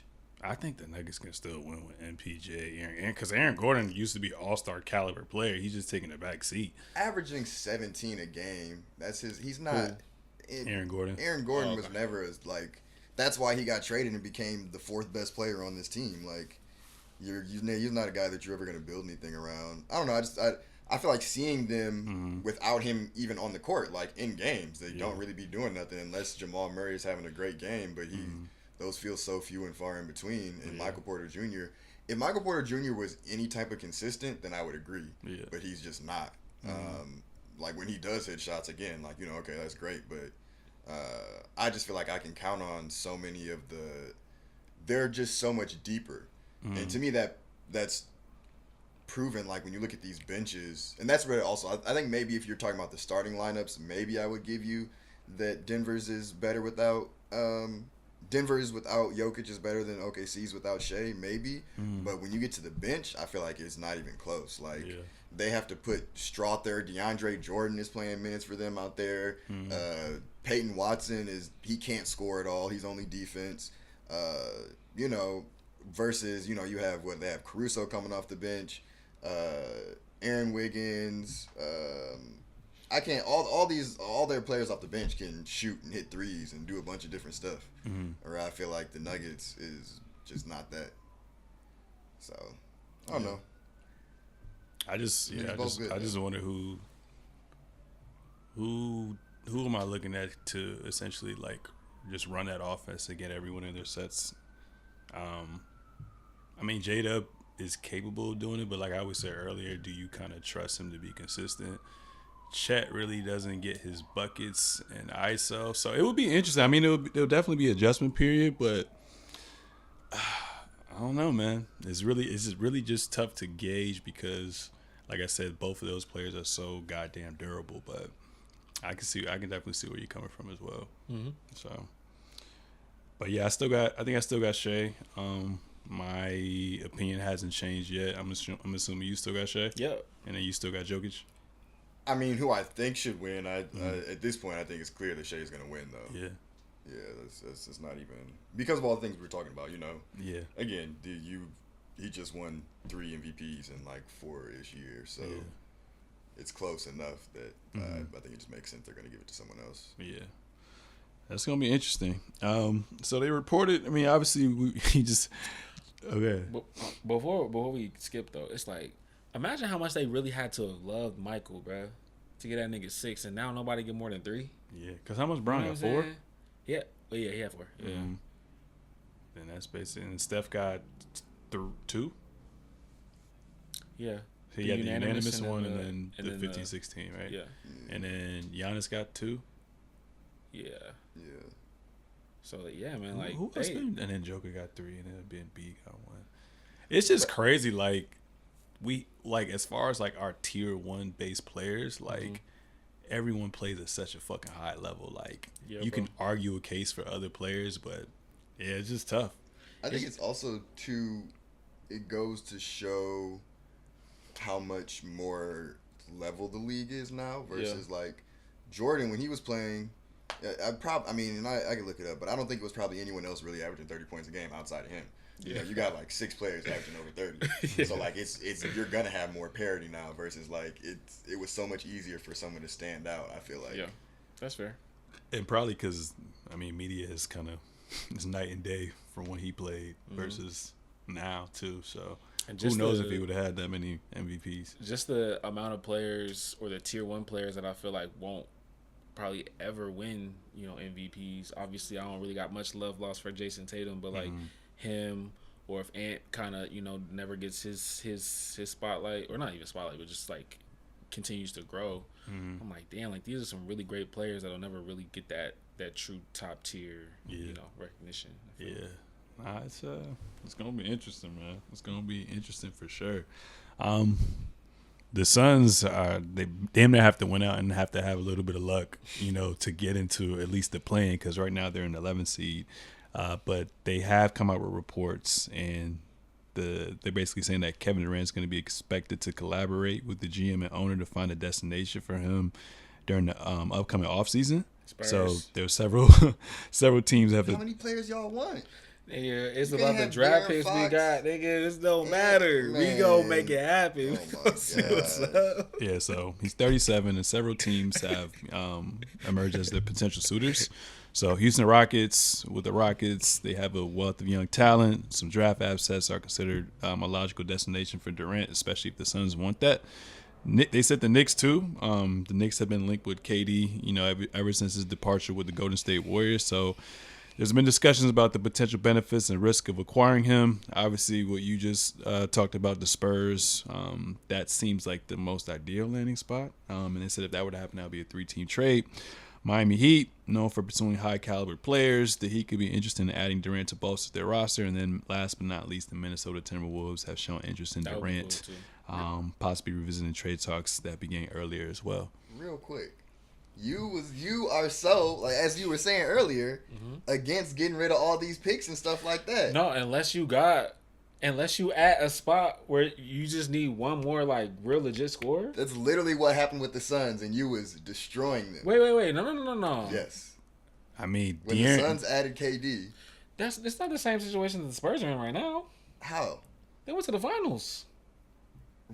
I think the Nuggets can still win with MPJ, because Aaron Gordon used to be an all-star caliber player. He's just taking a back seat. Averaging 17 a game. That's his. He's not. Aaron Gordon. Aaron Gordon was never as like. That's why he got traded and became the 4th best player on this team. Like, you're not a guy that you're ever going to build anything around. I don't know. I feel like seeing them without him even on the court, like in games, they don't really be doing nothing unless Jamal Murray is having a great game, but those feel so few and far in between. And Michael Porter Jr., if Michael Porter Jr. was any type of consistent, then I would agree. Yeah. But he's just not. Like when he does hit shots again, like, you know, okay, that's great. But I just feel like I can count on so many of they're just so much deeper. And to me, that's proven, like when you look at these benches, and that's where also, I think maybe if you're talking about the starting lineups, maybe I would give you that Denver's is better without Denver's without Jokic is better than OKC's without Shai, maybe. But when you get to the bench, I feel like it's not even close. Like they have to put Strother, DeAndre Jordan is playing minutes for them out there. Peyton Watson he can't score at all. He's only defense. You know, versus, you know, you have they have Caruso coming off the bench, Aaron Wiggins. I can't. All their players off the bench can shoot and hit threes and do a bunch of different stuff. Or I feel like the Nuggets is just not that. So I don't know. I just wonder who am I looking at to essentially like just run that offense to get everyone in their sets. I mean, J-Dub is capable of doing it, but like I always said earlier, do you kind of trust him to be consistent? Chet really doesn't get his buckets and ISO, so it would be interesting. I mean, it'll definitely be adjustment period, but I don't know, man. It's really just tough to gauge because, like I said, both of those players are so goddamn durable. But I can definitely see where you're coming from as well. Mm-hmm. So, but yeah, I think I still got Shai. My opinion hasn't changed yet. I'm assuming you still got Shai. Yep. And then you still got Jokic. I mean, who I think should win. At this point, I think it's clear that Shai is going to win, though. Yeah. Yeah, that's not even because of all the things we're talking about. You know. Yeah. Again, he just won 3 MVPs in like 4-ish years, so it's close enough that I think it just makes sense they're going to give it to someone else. Yeah. That's gonna be interesting. So they reported. I mean, obviously, he just okay. Before we skip though, it's like imagine how much they really had to have loved Michael, bro, to get that nigga 6, and now nobody get more than 3. Yeah, because how much Brown got 4? Yeah, well, yeah, he had 4. Yeah. Mm-hmm. And that's basically. And Steph got 2. Yeah. So he got the unanimous one, and then the 15-16, right? Yeah. And then Giannis got 2. Yeah. Yeah. So yeah, man, like who else and then Joker got 3, and then B got 1. It's just crazy. Like as far as like our tier 1 base players, like everyone plays at such a fucking high level. Like you can argue a case for other players, but yeah, it's just tough. I think it's also it goes to show how much more level the league is now versus like Jordan when he was playing. I can look it up, but I don't think it was probably anyone else really averaging 30 points a game outside of him. You know, you got like 6 players averaging over 30. So like it's you're gonna have more parity now versus like it was so much easier for someone to stand out. I feel like that's fair. And probably because I mean media is kind of it's night and day from when he played versus now too. So who knows if he would have had that many MVPs? Just the amount of players or the tier 1 players that I feel like won't probably ever win, MVPs. Obviously, I don't really got much love lost for Jason Tatum, but like him or if Ant kind of never gets his spotlight, or not even spotlight, but just like continues to grow. I'm like, damn, like these are some really great players that'll never really get that true top tier recognition. Yeah, it's gonna be interesting, man. It's gonna be interesting for sure. The Suns, they damn near have to win out and have to have a little bit of luck, to get into at least the play-in, because right now they're in the 11th seed. But they have come out with reports, and they're basically saying that Kevin Durant is going to be expected to collaborate with the GM and owner to find a destination for him during the upcoming offseason. So there are several teams have. How many players y'all want? Nigga, it's about the draft picks we got. Nigga, this don't matter. Man. We gonna make it happen. Yeah, so he's 37, and several teams have emerged as their potential suitors. So Houston Rockets, with the Rockets, they have a wealth of young talent. Some draft assets are considered a logical destination for Durant, especially if the Suns want that. They said the Knicks too. The Knicks have been linked with KD, ever since his departure with the Golden State Warriors. So there's been discussions about the potential benefits and risk of acquiring him. Obviously, what you just talked about, the Spurs, that seems like the most ideal landing spot. And they said if that were to happen, that would be a 3-team trade. Miami Heat, known for pursuing high-caliber players, the Heat could be interested in adding Durant to bolster their roster. And then last but not least, the Minnesota Timberwolves have shown interest in Durant, possibly revisiting trade talks that began earlier as well. Real quick. You are so, like, as you were saying earlier, against getting rid of all these picks and stuff like that. No, unless you at a spot where you just need one more like real legit scorer. That's literally what happened with the Suns, and you was destroying them. Wait, no. Yes. I mean, when the Suns added KD, it's not the same situation that the Spurs are in right now. How? They went to the finals.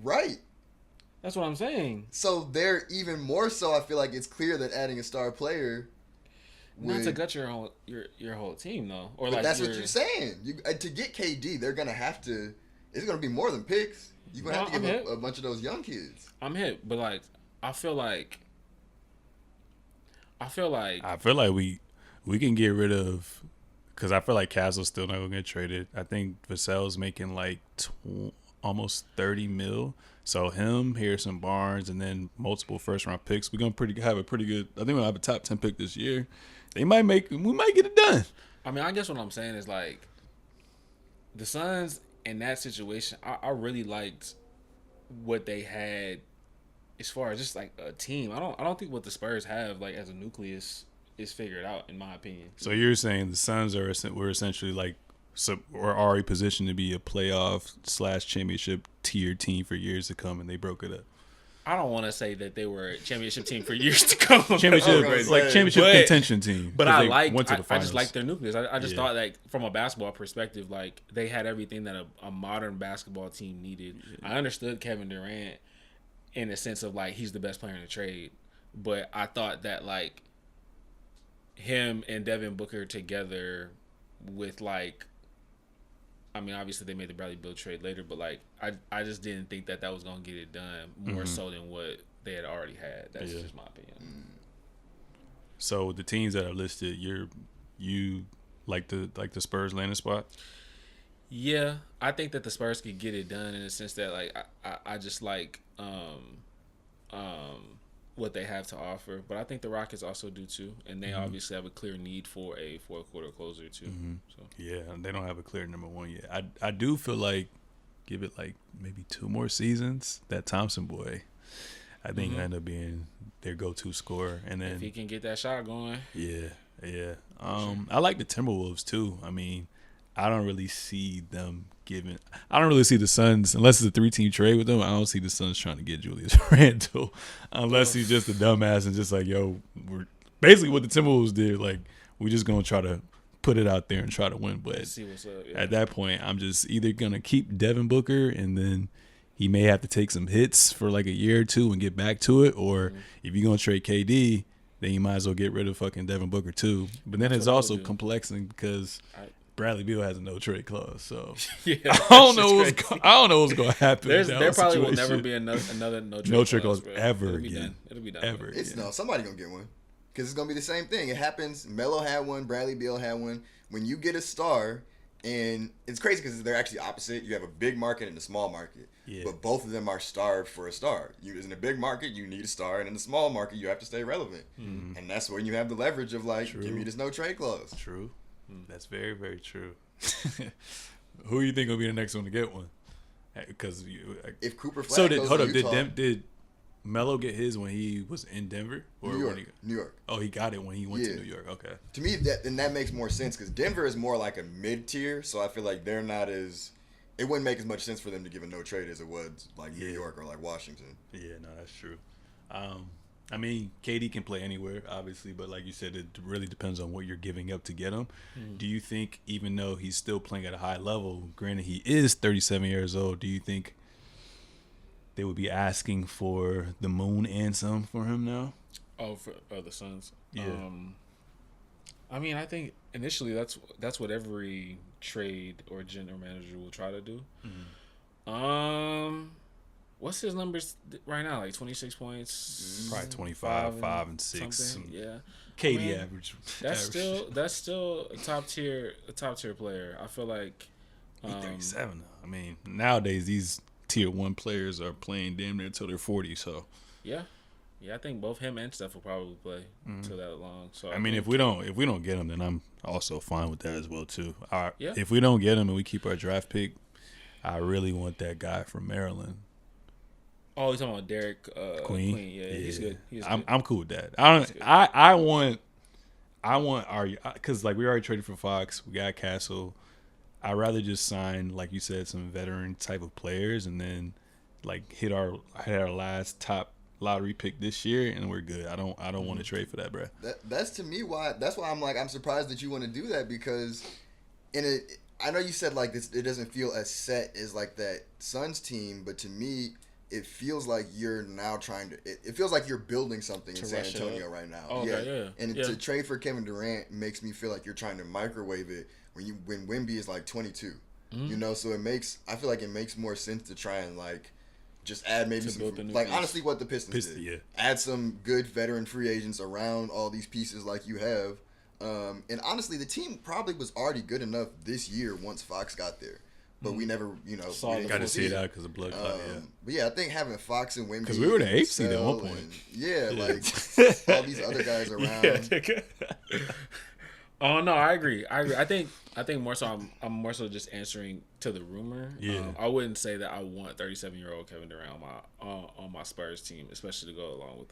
Right. That's what I'm saying. So they're even more so. I feel like it's clear that adding a star player, not to gut your whole team though, or but like that's what you're saying. To get KD, they're gonna have to. It's gonna be more than picks. You're gonna have to give a bunch of those young kids. I'm hit, but like I feel like we can get rid of, because I feel like Castle's still not gonna get traded. I think Vassell's making like almost 30 mil. So him, Harrison Barnes, and then multiple first round picks. We're gonna have a pretty good. I think we'll have a top 10 pick this year. We might get it done. I mean, I guess what I'm saying is like the Suns in that situation. I really liked what they had as far as just like a team. I don't think what the Spurs have like as a nucleus is figured out, in my opinion. So you're saying the Suns were essentially like were already positioned to be a playoff / championship tier team for years to come, and they broke it up. I don't want to say that they were a championship team for years to come. Championship contention team. But I just like their nucleus. I just thought like from a basketball perspective, like they had everything that a modern basketball team needed. Yeah. I understood Kevin Durant in the sense of like he's the best player in the trade, but I thought that like him and Devin Booker together with like, I mean, obviously they made the Bradley Beal trade later, but like I just didn't think that was gonna get it done more so than what they had already had. That's just my opinion. So the teams that are listed, you like the Spurs landing spot? Yeah, I think that the Spurs could get it done in the sense that like I just like what they have to offer, but I think the Rockets also do too, and they obviously have a clear need for a fourth quarter closer too. So. Yeah, they don't have a clear number one yet. I do feel like give it like maybe 2 more seasons. That Thompson boy, I think he'll end up being their go-to scorer, and then if he can get that shot going. Yeah. I like the Timberwolves too. I mean, I don't really see the Suns, unless it's a 3-team trade with them, I don't see the Suns trying to get Julius Randle unless he's just a dumbass and just like, yo, we're basically what the Timberwolves did. Like, we're just going to try to put it out there and try to win. But see what's up, yeah. At that point, I'm just either going to keep Devin Booker and then he may have to take some hits for like a year or two and get back to it. Or if you're going to trade KD, then you might as well get rid of fucking Devin Booker too. But then it's also complexing because Bradley Beal has a no trade clause, so yeah, I don't know what's going to happen. There probably will never be another no trade clause ever again. It'll be done. Ever. It's no, somebody gonna get one because it's gonna be the same thing. It happens. Melo had one. Bradley Beal had one. When you get a star, and it's crazy because they're actually opposite. You have a big market and a small market, but both of them are starved for a star. In a big market, you need a star, and in a small market, you have to stay relevant, and that's when you have the leverage of like, give me this no trade clause. True. That's very, very true. Who do you think will be the next one to get one? Because if Cooper Flag goes to Utah, did Melo get his when he was in Denver or New York? Oh, he got it when he went to New York. Okay. To me, that makes more sense because Denver is more like a mid tier, so I feel like they're not as. It wouldn't make as much sense for them to give a no trade as it would like New York or like Washington. Yeah, no, that's true. I mean, KD can play anywhere, obviously, but like you said, it really depends on what you're giving up to get him. Do you think, even though he's still playing at a high level, granted he is 37 years old, do you think they would be asking for the moon and some for him now? Oh, for the Suns? Yeah. I mean, I think initially that's what every trade or general manager will try to do. What's his numbers right now? Like 26 points, probably 25, 5 and 6. Yeah, KD average. That's still a top tier player. I feel like he's 37. I mean, nowadays these tier 1 players are playing damn near until they're 40. So yeah, I think both him and Steph will probably play until that long. So I mean, if we don't get him, then I'm also fine with that as well too. If we don't get him and we keep our draft pick, I really want that guy from Maryland. Oh, you're talking about Derek Queen? Yeah, he's good. I'm cool with that. I want our, because like we already traded for Fox, we got Castle. I'd rather just sign, like you said, some veteran type of players and then like hit our last top lottery pick this year and we're good. I don't want to trade for that, bro. That's to me why. That's why I'm surprised that you want to do that because I know you said like this, it doesn't feel as set as like that Suns team, but to me, it feels like you're now trying to. It feels like you're building something in San Antonio right now. Oh, okay, yeah. And to trade for Kevin Durant makes me feel like you're trying to microwave it when Wemby is like 22. You know, so I feel like it makes more sense to try and like just add maybe some like honestly what the Pistons did. Yeah. Add some good veteran free agents around all these pieces like you have. And honestly, the team probably was already good enough this year once Fox got there. But we never, got to see it out because of blood clot, But yeah, I think having Fox and Wemby, because we were the 8th seed at one point. Like all these other guys around. Oh no, I agree. I think more so. I'm more so just answering to the rumor. Yeah. I wouldn't say that I want 37-year-old Kevin Durant on my Spurs team, especially to go along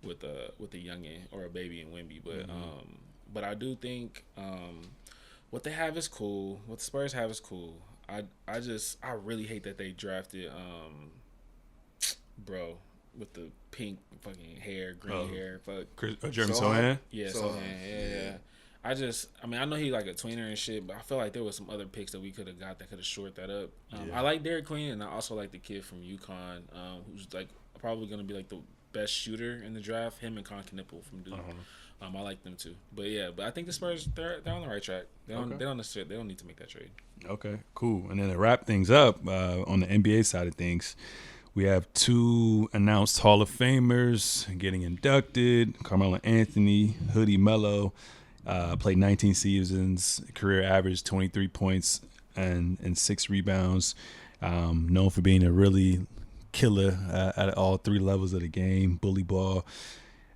with a youngin or a baby in Wemby. But I do think what they have is cool. What the Spurs have is cool. I really hate that they drafted bro with the pink fucking hair, green hair. Fuck. Jeremy Sohan? Yeah, Sohan. Yeah. I know he like a tweener and shit, but I feel like there was some other picks that we could have got that could have shored that up. I like Derek Queen, and I also like the kid from UConn, who's like probably gonna be like the best shooter in the draft. Him and Con Knippel from Duke. I like them too. But I think the Spurs they're on the right track. They don't need to make that trade. Okay, cool. And then to wrap things up on the NBA side of things, we have 2 announced Hall of Famers getting inducted. Carmelo Anthony, Hoodie Melo, played 19 seasons, career average 23 points and 6 rebounds. Known for being a really killer at all 3 levels of the game, bully ball.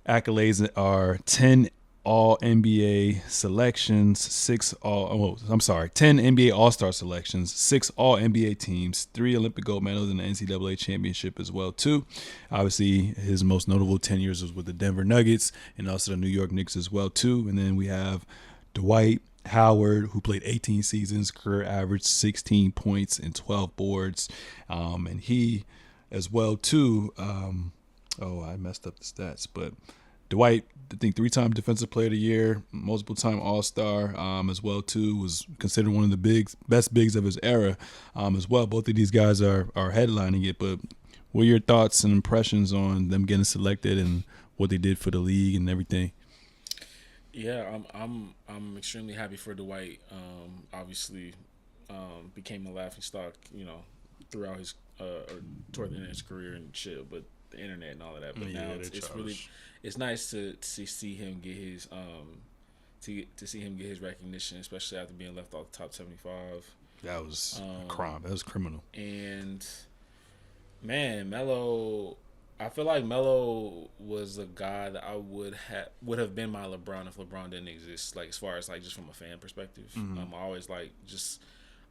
Accolades are 10 All-NBA selections, 10 NBA All-Star selections, 6 All-NBA teams, 3 Olympic gold medals in the NCAA championship as well, too. Obviously, his most notable 10 years was with the Denver Nuggets and also the New York Knicks as well, too. And then we have Dwight Howard, who played 18 seasons, career average 16 points and 12 boards. And he as well, too, I messed up the stats, but Dwight, I think 3-time Defensive Player of the Year, multiple-time All-Star as well, too, was considered one of the best bigs of his era as well. Both of these guys are headlining it, but what are your thoughts and impressions on them getting selected and what they did for the league and everything? Yeah, I'm extremely happy for Dwight. Obviously, became a laughingstock, throughout his toward the end of his career and shit, but the internet and all of that. But now it's nice to see him get his to see him get his recognition, especially after being left off the top 75. That was a crime. That was criminal. And man, Melo, I feel like Melo was a guy that I would have been my LeBron if LeBron didn't exist. Like as far as like just from a fan perspective,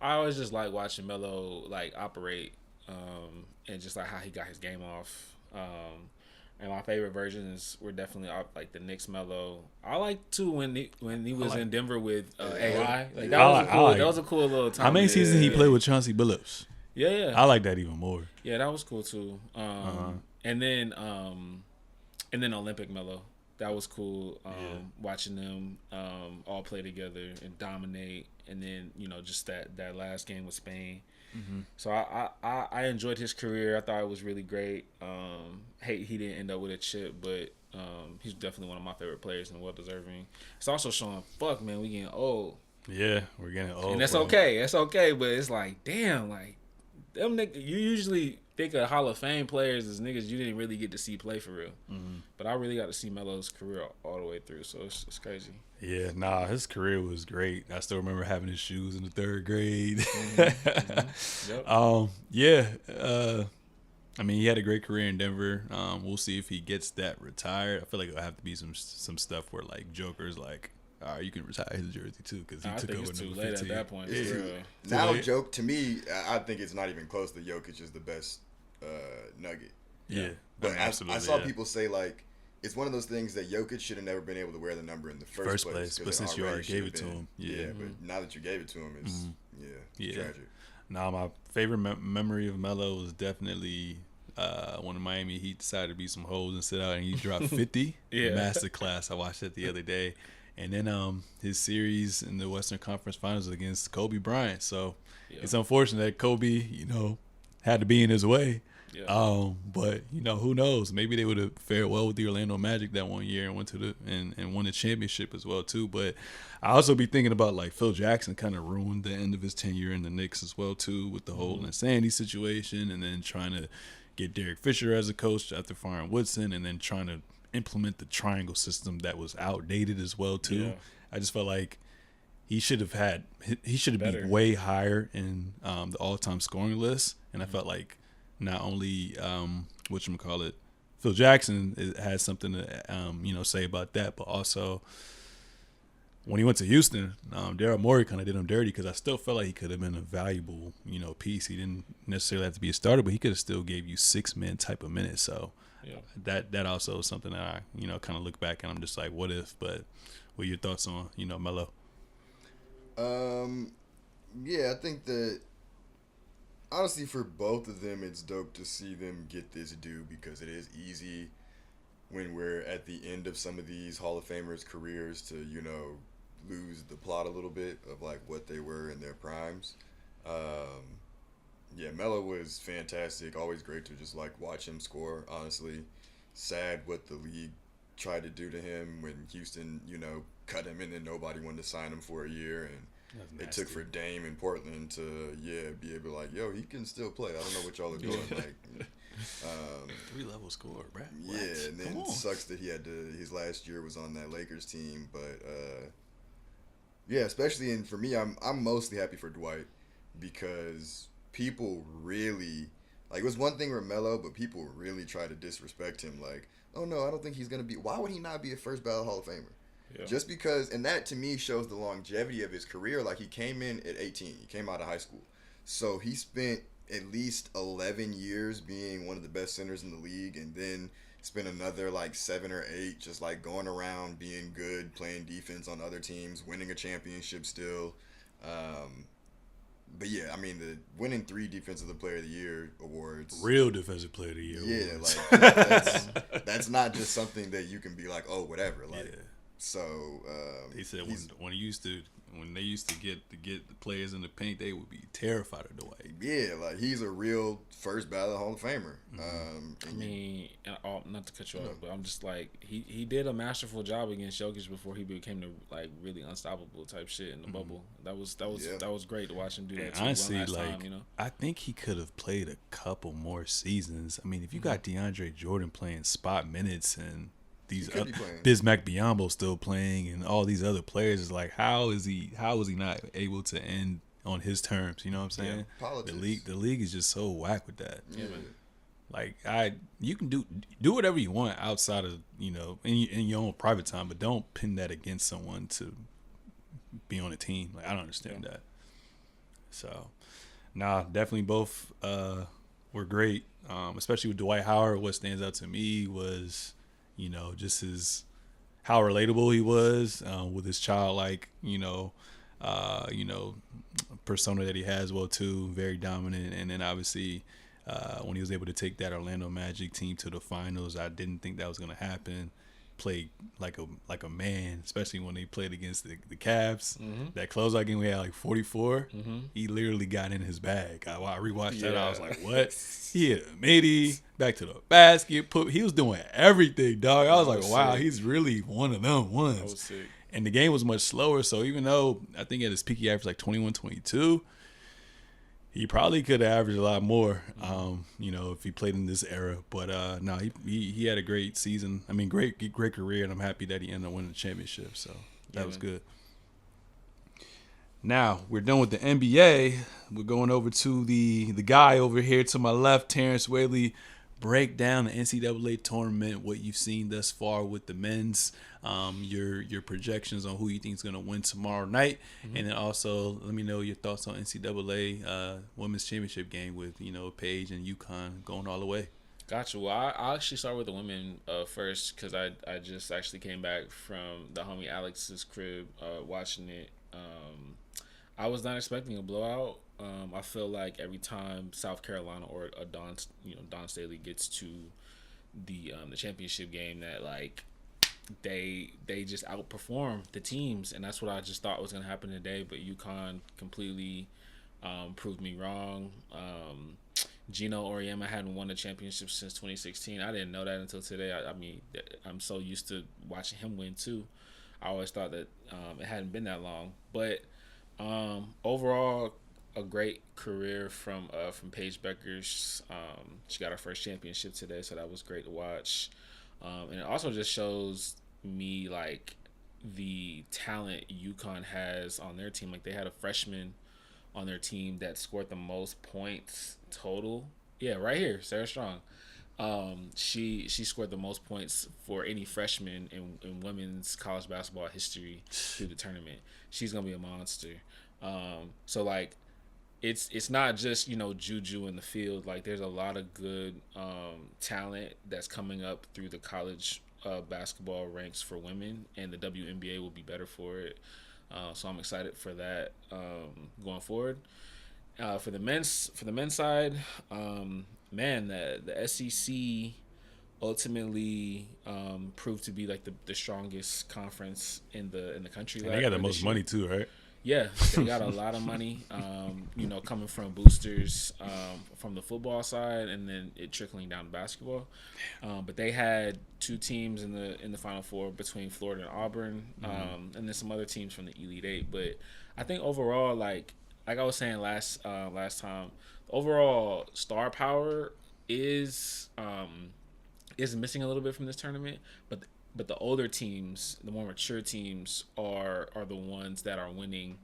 I always just like watching Melo like operate, and just like how he got his game off. And my favorite versions were definitely like the Knicks Melo. I like too when he was in Denver with AI. Like that was a cool little time. How many seasons he played with Chauncey Billups? Yeah. I like that even more. Yeah, that was cool too. And then Olympic Melo. That was cool. Watching them all play together and dominate, and then just that last game with Spain. So I enjoyed his career. I thought it was really great. He didn't end up with a chip, but he's definitely one of my favorite players and well deserving. It's also showing, fuck man, we getting old. Yeah, we're getting old, and that's okay. That's okay, but it's like, damn, like them niggas. You usually think of Hall of Fame players as niggas you didn't really get to see play for real. But I really got to see Melo's career all the way through, so it's crazy. Yeah, his career was great. I still remember having his shoes in the 3rd grade. Yep. I mean, he had a great career in Denver. We'll see if he gets that retired. I feel like it'll have to be some stuff where like Joker's like, all right, you can retire his jersey too because he took over too number late 15. at that point. Yeah. Now, Joke to me, I think it's not even close to Jokic is the best Nugget. Yeah, but I saw people say like it's one of those things that Jokic should have never been able to wear the number in the first place. But since you already gave it to him, but now that you gave it to him, it's tragic. Now, my favorite memory of Melo was definitely when the Miami Heat decided to be some hoes and sit out, and he dropped 50. Masterclass. I watched that the other day. And then his series in the Western Conference Finals against Kobe Bryant. So it's unfortunate that Kobe, had to be in his way. Yeah. But who knows? Maybe they would have fared well with the Orlando Magic that one year and went to and won the championship as well too. But I also be thinking about like Phil Jackson kind of ruined the end of his tenure in the Knicks as well too, with the whole insanity situation, and then trying to get Derek Fisher as a coach after firing Woodson, and then trying to implement the triangle system that was outdated as well too. I just felt like he should have been way higher in the all-time scoring list. And I felt like not only whatchamacallit, Phil Jackson has something to say about that, but also when he went to Houston, Daryl Morey kind of did him dirty because I still felt like he could have been a valuable, piece. He didn't necessarily have to be a starter, but he could have still gave you 6-man type of minutes. So that also is something that I, kind of look back and I'm just like, what if? But what are your thoughts on, Melo? Yeah, I think that honestly for both of them, it's dope to see them get this due because it is easy when we're at the end of some of these Hall of Famers' careers to, lose the plot a little bit of like what they were in their primes. Melo was fantastic. Always great to just like watch him score. Honestly, sad what the league tried to do to him when Houston, cut him and then nobody wanted to sign him for a year, and it took for Dame in Portland to be able to like, yo, he can still play. I don't know what y'all are doing. Like, 3-level score, bro. Yeah, and then it sucks that he had to. His last year was on that Lakers team, but especially for me, I'm mostly happy for Dwight because people really like it was one thing with Melo, but people really try to disrespect him. Like, oh no, I don't think he's gonna be. Why would he not be a first ballot Hall of Famer? Yeah. Just because, and that to me shows the longevity of his career. Like he came in at 18, he came out of high school, so he spent at least 11 years being one of the best centers in the league, and then spent another like 7 or 8 just like going around being good, playing defense on other teams, winning a championship still. But yeah, I mean, the winning 3 Defensive Player of the Year awards. Real Defensive Player of the Year awards. That's not just something that you can be like, oh, whatever. Like, so they said when they used to get the players in the paint, they would be terrified of Dwight. Yeah, like he's a real first ballot Hall of Famer. Not to cut you off, but I'm just like he did a masterful job against Jokic before he became the like really unstoppable type shit in the bubble. That was great to watch him do that. Honestly, I think he could have played a couple more seasons. I mean, if you got DeAndre Jordan playing spot minutes and these Bismack Biyombo still playing and all these other players, is like how was he not able to end on his terms? You know what I'm saying? Politics. The league is just so whack with that. Yeah, man. Like you can do whatever you want outside of in your own private time, but don't pin that against someone to be on a team. Like I don't understand that. So, definitely both were great. Especially with Dwight Howard. What stands out to me was just how relatable he was with his childlike persona that he has. Well, too, very dominant, and then obviously. When he was able to take that Orlando Magic team to the finals, I didn't think that was going to happen. Played like a man, especially when they played against the Cavs. Mm-hmm. That closeout game we had like 44. Mm-hmm. He literally got in his bag. I rewatched that. I was like, what? He hit a midi, back to the basket. He was doing everything, dog. I was like, wow, he's really one of them ones. And the game was much slower, so even though I think at his peak he averaged like 21, 22, he probably could have averaged a lot more, if he played in this era. But he had a great season. I mean, great career, and I'm happy that he ended up winning the championship. So that was good. Now we're done with the NBA. We're going over to the guy over here to my left, Terrence Whaley. Break down the NCAA tournament, what you've seen thus far with the men's, your projections on who you think is going to win tomorrow night, and then also let me know your thoughts on NCAA women's championship game with Paige and UConn going all the way. Gotcha. Well, I'll actually start with the women first because I just actually came back from the homie Alex's crib watching it. I was not expecting a blowout. I feel like every time South Carolina or a Dawn Staley gets to the championship game, that like they just outperform the teams, and that's what I just thought was gonna happen today. But UConn completely proved me wrong. Gino Auriemma hadn't won a championship since 2016. I didn't know that until today. I mean, I'm so used to watching him win too. I always thought that it hadn't been that long, but overall, a great career from Paige Bueckers. She got her first championship today, so that was great to watch. And it also just shows me like, the talent UConn has on their team. Like they had a freshman on their team that scored the most points total. Yeah, right here, Sarah Strong. She scored the most points for any freshman in women's college basketball history through the tournament. She's gonna be a monster. So like it's not just juju in the field. Like there's a lot of good talent that's coming up through the college basketball ranks for women, and the WNBA will be better for it. So I'm excited for that going forward. For the men's side, man, the SEC ultimately proved to be like the strongest conference in the country. And they got the most money too, right? Yeah, they got a lot of money, coming from boosters from the football side, and then it trickling down to basketball. But they had two teams in the Final Four between Florida and Auburn, and then some other teams from the Elite Eight. But I think overall, like I was saying last time, overall star power is missing a little bit from this tournament, but the older teams, the more mature teams, are the ones that are winning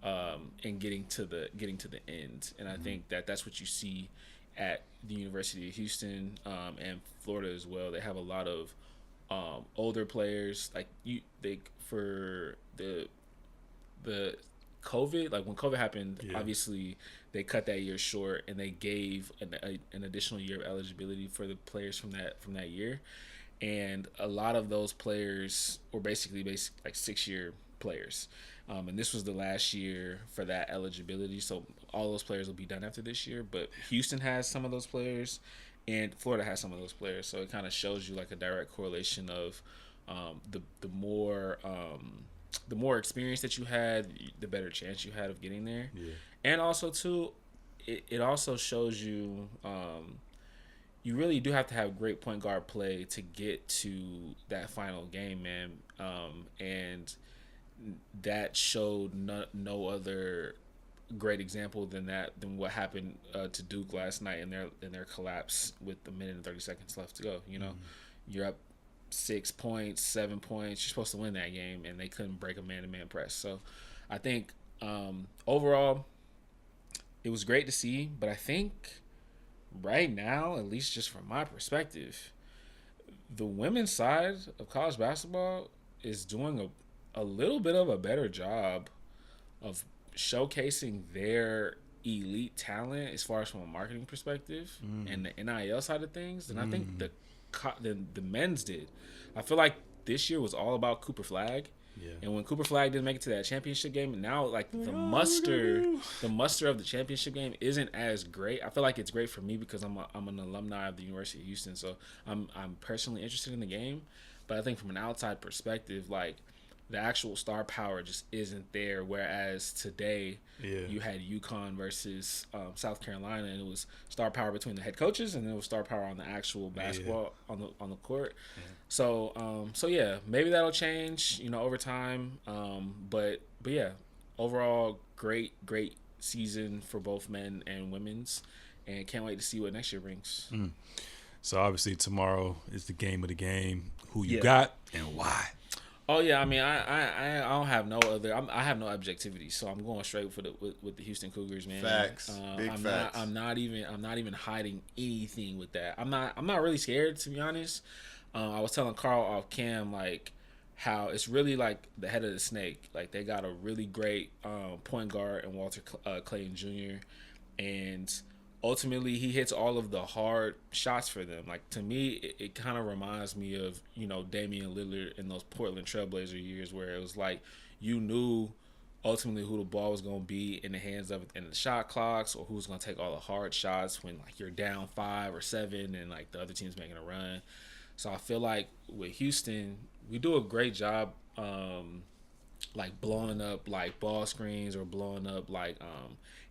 and getting to the end. And I think that's what you see at the University of Houston and Florida as well. They have a lot of older players. Like for the COVID, like when COVID happened, obviously they cut that year short and they gave an additional year of eligibility for the players from that year. And a lot of those players were basically like 6-year players. And this was the last year for that eligibility. So all those players will be done after this year. But Houston has some of those players and Florida has some of those players. So it kind of shows you like a direct correlation of the more experience that you had, the better chance you had of getting there. Yeah. And also, too, it also shows you you really do have to have great point guard play to get to that final game, man. And that showed no other great example than what happened to Duke last night in their collapse with a minute and 30 seconds left to go. You're up 6 points, 7 points. You're supposed to win that game, and they couldn't break a man-to-man press. So I think overall it was great to see, but I think right now, at least just from my perspective, the women's side of college basketball is doing a little bit of a better job of showcasing their elite talent as far as from a marketing perspective and the NIL side of things than I think the men's did. I feel like this year was all about Cooper Flagg. Yeah. And when Cooper Flagg didn't make it to that championship game, now like the muster of the championship game isn't as great. I feel like it's great for me because I'm an alumni of the University of Houston, so I'm personally interested in the game. But I think from an outside perspective, like the actual star power just isn't there. Whereas today, you had UConn versus South Carolina, and it was star power between the head coaches, and it was star power on the actual basketball on the court. Yeah. So yeah, maybe that'll change, over time. But yeah, overall, great season for both men and women's, and can't wait to see what next year brings. So obviously tomorrow is the game of the game. Who you got and why? Oh yeah, I mean, I don't have no other. I have no objectivity, so I'm going straight with the Houston Cougars, man. Facts, big facts. I'm not even hiding anything with that. I'm not really scared, to be honest. I was telling Carl off cam like how it's really like the head of the snake. Like they got a really great point guard in Walter Clayton Jr. and ultimately he hits all of the hard shots for them. Like to me, it kind of reminds me of Damian Lillard in those Portland Trailblazer years where it was like you knew ultimately who the ball was going to be in the hands of in the shot clocks, or who's going to take all the hard shots when like you're down 5 or 7 and like the other team's making a run. So I feel like with Houston, we do a great job like blowing up like ball screens or blowing up like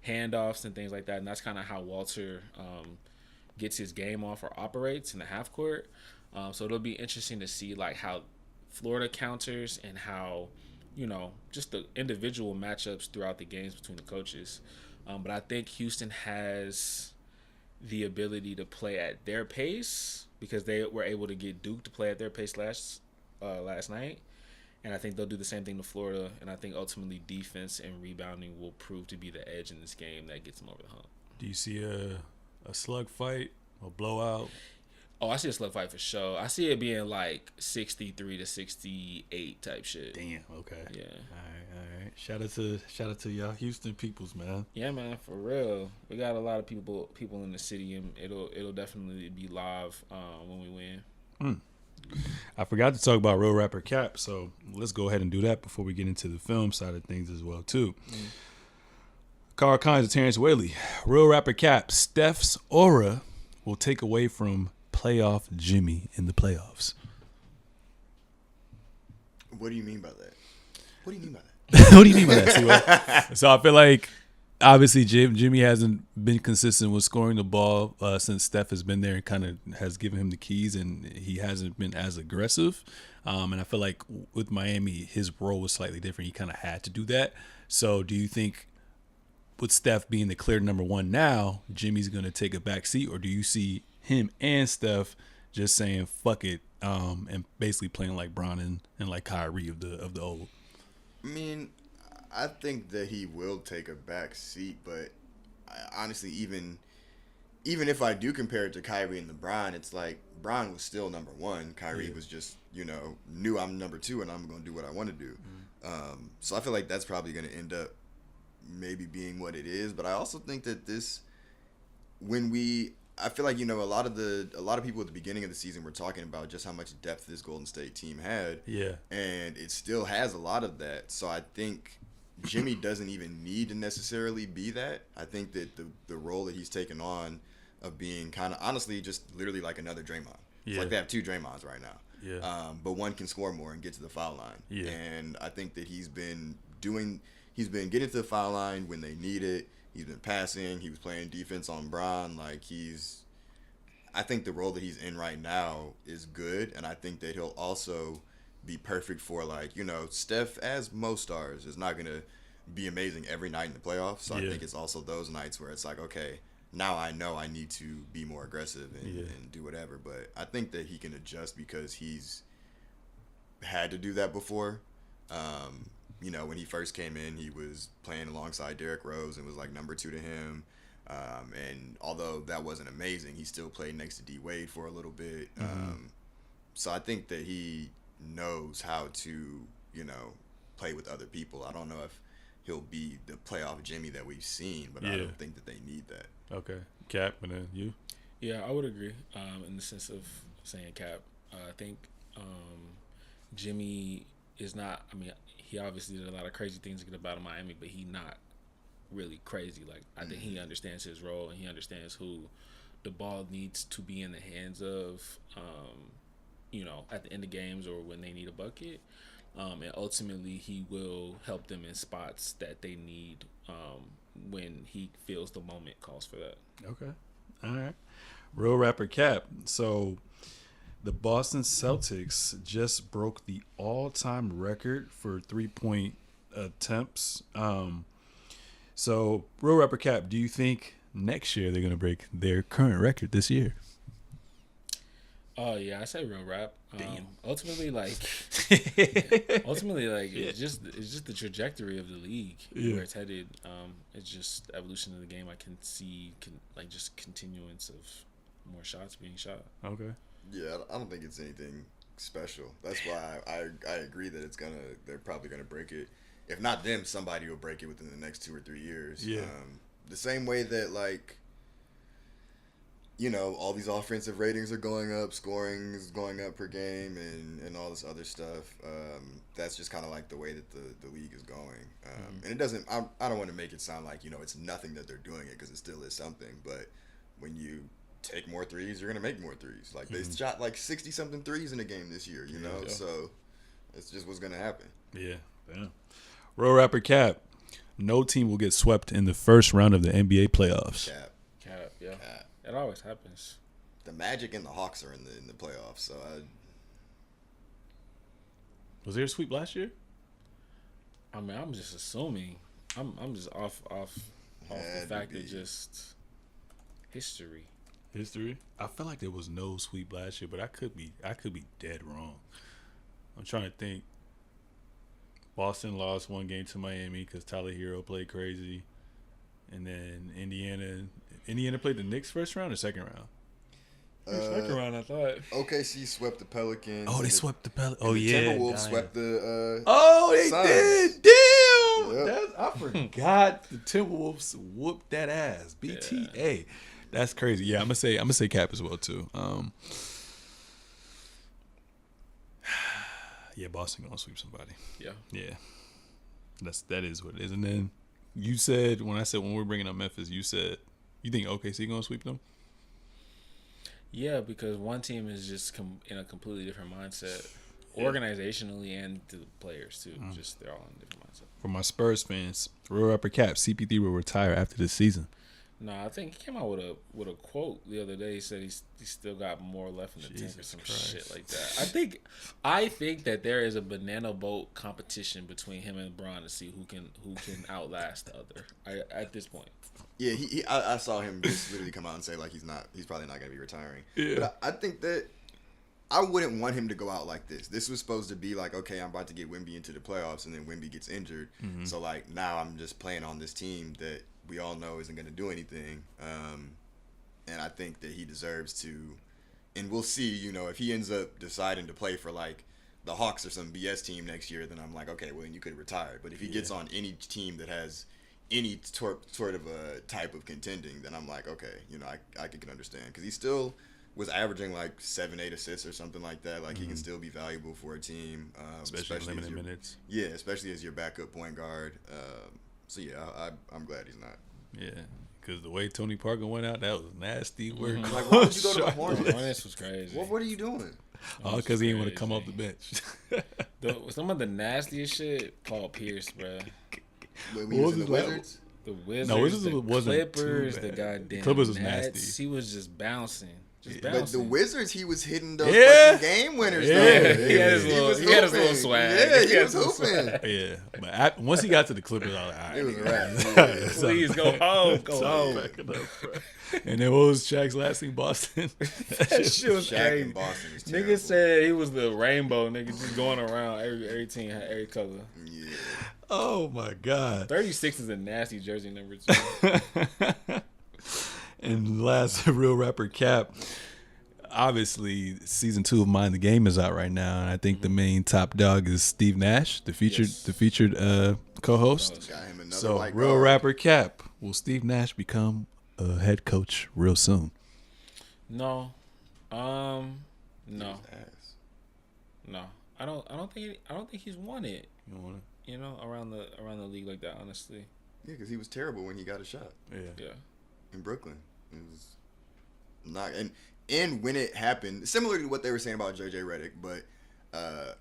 handoffs and things like that, and that's kind of how Walter gets his game off or operates in the half court. So it'll be interesting to see like how Florida counters and how just the individual matchups throughout the games between the coaches. But I think Houston has the ability to play at their pace because they were able to get Duke to play at their pace last night. And I think they'll do the same thing to Florida. And I think ultimately defense and rebounding will prove to be the edge in this game that gets them over the hump. Do you see a slug fight, a blowout? Oh, I see a slug fight for sure. I see it being like 63 to 68 type shit. Damn. Okay. Yeah. All right. Shout out to y'all Houston peoples, man. Yeah, man, for real. We got a lot of people in the city, and it'll definitely be live when we win. I forgot to talk about Real Rapper Cap, so let's go ahead and do that before we get into the film side of things as well too. Carl Conyers Terrence Whaley, Real Rapper Cap, Steph's aura will take away from playoff Jimmy in the playoffs. What do you mean by that? What do you mean by that? What do you mean by that, C-Will? So I feel like obviously Jimmy hasn't been consistent with scoring the ball since Steph has been there and kind of has given him the keys, and he hasn't been as aggressive. And I feel like with Miami, his role was slightly different. He kind of had to do that. So do you think with Steph being the clear number one now, Jimmy's going to take a back seat, or do you see him and Steph just saying fuck it and basically playing like Bron and like Kyrie of the old? I mean, I think that he will take a back seat, but honestly, even if I do compare it to Kyrie and LeBron, it's like Bron was still number one. Kyrie was just, knew I'm number two and I'm going to do what I want to do. So I feel like that's probably going to end up maybe being what it is. But I also think that I feel like, a lot of people at the beginning of the season were talking about just how much depth this Golden State team had. Yeah. And it still has a lot of that. So I think Jimmy doesn't even need to necessarily be that. I think that the role that he's taken on of being kind of honestly just literally like another Draymond. It's like they have two Draymonds right now. Yeah. But one can score more and get to the foul line. Yeah. And I think that he's been getting to the foul line when they need it. He's been passing. He was playing defense on Bron. I think the role that he's in right now is good, and I think that he'll also be perfect for Steph, as most stars, is not gonna be amazing every night in the playoffs. So I think it's also those nights where it's like, okay, now I know I need to be more aggressive and do whatever. But I think that he can adjust because he's had to do that before. When he first came in, he was playing alongside Derrick Rose and was like number two to him. And although that wasn't amazing, he still played next to D Wade for a little bit. So I think that he knows how to, play with other people. I don't know if he'll be the playoff Jimmy that we've seen, but I don't think that they need that. Okay. Cap, and then you? Yeah, I would agree in the sense of saying Cap. I think Jimmy is not, he obviously did a lot of crazy things to get about in Miami, but he not really crazy. I think he understands his role and he understands who the ball needs to be in the hands of, at the end of games or when they need a bucket. And ultimately he will help them in spots that they need when he feels the moment calls for that. Okay. All right. Real Rapper Cap. So the Boston Celtics just broke the all-time record for three-point attempts. So, Real Rapper Cap, do you think next year they're going to break their current record this year? Oh, yeah, I say Real Rap. Ultimately, it's just the trajectory of the league where it's headed. It's just evolution of the game. I can see just continuance of more shots being shot. Okay. Yeah, I don't think it's anything special. That's why I agree that they're probably gonna break it. If not them, somebody will break it within the next 2 or 3 years. Yeah. The same way that all these offensive ratings are going up, scoring is going up per game, and all this other stuff. That's just kind of like the way that the league is going. And it doesn't. I don't want to make it sound like it's nothing that they're doing it, because it still is something. But when you take more threes, you're gonna make more threes. They shot 60-something threes in a game this year, so it's just what's gonna happen. Yeah. Real Rapper Cap. No team will get swept in the first round of the NBA playoffs. Cap, yeah. It always happens. The Magic and the Hawks are in the playoffs, so Was there a sweep last year? I'm just assuming. I'm just off the fact that just history. I feel like there was no sweep last year, but I could be dead wrong. I'm trying to think. Boston lost one game to Miami because Tyler Hero played crazy, and then Indiana played the Knicks first round or second round. Second round, I thought. OKC swept the Pelicans. Oh, they swept the Pelicans. Oh, the yeah. Timberwolves swept the they Suns. did. Damn. Yep. I forgot the Timberwolves whooped that ass. BTA. Yeah. That's crazy. Yeah, I'm gonna say Cap as well too. Yeah, Boston gonna sweep somebody. Yeah. That is what it is. And then you said when we're bringing up Memphis, you said you think OKC gonna sweep them? Yeah, because one team is just in a completely different mindset, organizationally and to the players too. Just they're all in a different mindset. For my Spurs fans, real rapper Cap, CP3 will retire after this season. No, I think he came out with a quote the other day. He said he still got more left in the tank or some shit like that. I think that there is a banana boat competition between him and Bron to see who can outlast the other. At this point. Yeah, I saw him just literally come out and say like he's probably not going to be retiring. Yeah. But I think that I wouldn't want him to go out like this. This was supposed to be like, okay, I'm about to get Wemby into the playoffs, and then Wemby gets injured. Mm-hmm. So like now I'm just playing on this team that we all know isn't going to do anything. And I think that he deserves to, and we'll see, if he ends up deciding to play for like the Hawks or some BS team next year, then I'm like, okay, well then you could retire. But if he gets on any team that has any sort of a type of contending, then I'm like, okay, I can understand, because he still was averaging like 7-8 assists or something like that. Like he can still be valuable for a team, especially limited minutes. Yeah, especially as your backup point guard. So yeah, I'm glad he's not. Yeah, because the way Tony Parker went out, that was nasty work. Mm-hmm. Like, why would you go to the Hornets? The Hornets was crazy. What are you doing? Oh, because he didn't want to come off the bench. Some of the nastiest shit, Paul Pierce, bro. What was the Wizards? The Wizards, no, Wizards the wasn't Clippers, too bad. the goddamn Clippers was Nets. nasty. He was just bouncing. But the Wizards, he was hitting those Yeah. fucking game winners. Yeah. Though. He had his little swag. Yeah, he was hooping. Yeah, but once he got to the Clippers, I was like, all right, It was a wrap. Please go home. Go home. And then what was Shaq's last thing, Boston? That shit was Shaq crazy. in Boston was Nigga terrible. said he was the rainbow nigga, just going around. Every team had every color. Yeah. Oh my God. 36 is a nasty jersey number too. And last real rapper Cap. Obviously, season 2 of Mind the Game is out right now, and I think the main top dog is Steve Nash, the featured co-host. Got him another So, white real guard. rapper Cap, will Steve Nash become a head coach real soon? No. No. Ass. No. I don't think he's won it. You don't want Around the league like that, honestly. Yeah, because he was terrible when he got a shot. Yeah. In Brooklyn. It was not, and when it happened, similar to what they were saying about JJ Redick, but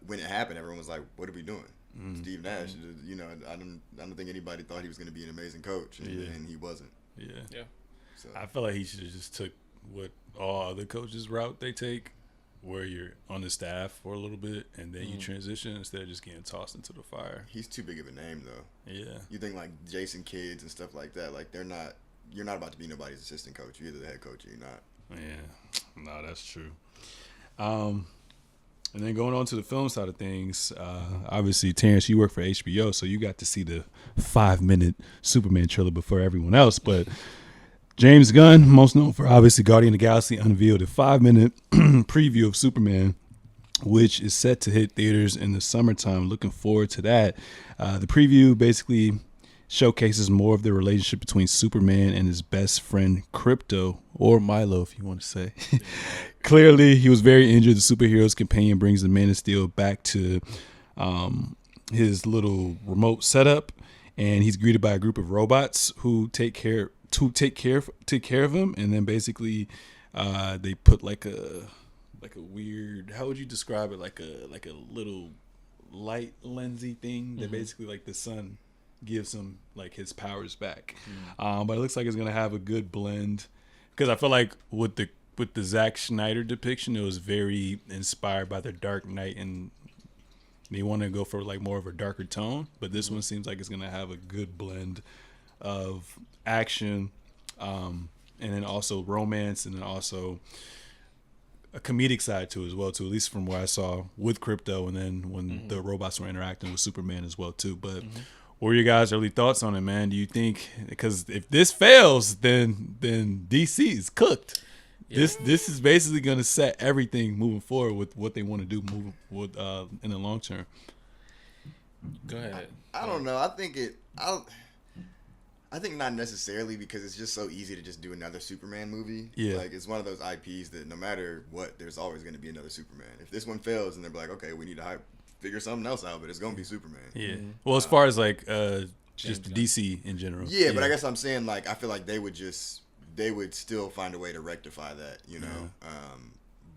when it happened, everyone was like, "What are we doing?" Steve Nash, I don't think anybody thought he was going to be an amazing coach, and he wasn't. Yeah. So I feel like he should have just took what all other coaches' route they take, where you're on the staff for a little bit and then you transition instead of just getting tossed into the fire. he's too big of a name, though. Yeah. You think like Jason Kidd and stuff like that, like you're not about to be nobody's assistant coach. You're either the head coach or you're not. Yeah, no, that's true. And then going on to the film side of things, obviously, Terrence, you work for HBO, so you got to see the 5-minute Superman trailer before everyone else. But James Gunn, most known for obviously Guardian of the Galaxy, unveiled a 5-minute preview of Superman, which is set to hit theaters in the summertime. Looking forward to that. The preview basically showcases more of the relationship between Superman and his best friend Krypto, or Milo if you want to say. Clearly, he was very injured. The superhero's companion brings the Man of Steel back to his little remote setup, and he's greeted by a group of robots who take care of him, and then basically they put like a weird, how would you describe it, like a little light lensy thing that basically like the sun gives him like his powers back. But it looks like it's gonna have a good blend, because I feel like with the Zack Snyder depiction, it was very inspired by the Dark Knight, and they want to go for like more of a darker tone, but this one seems like it's gonna have a good blend of action, and then also romance, and then also comedic side to it as well too. At least from what I saw with Crypto, and then when the robots were interacting with Superman as well too. But what are your guys' early thoughts on it, man? Do you think, because if this fails, then DC is cooked. Yeah. This is basically going to set everything moving forward with what they want to do in the long term. Go ahead. I don't know. I think not necessarily, because it's just so easy to just do another Superman movie. Yeah. Like, it's one of those IPs that no matter what, there's always going to be another Superman. If this one fails, then they're like, okay, we need to figure something else out, but it's going to be Superman. Yeah. Well, as far as like just DC in general. Yeah, but I guess I'm saying, like, I feel like they would still find a way to rectify that, you know?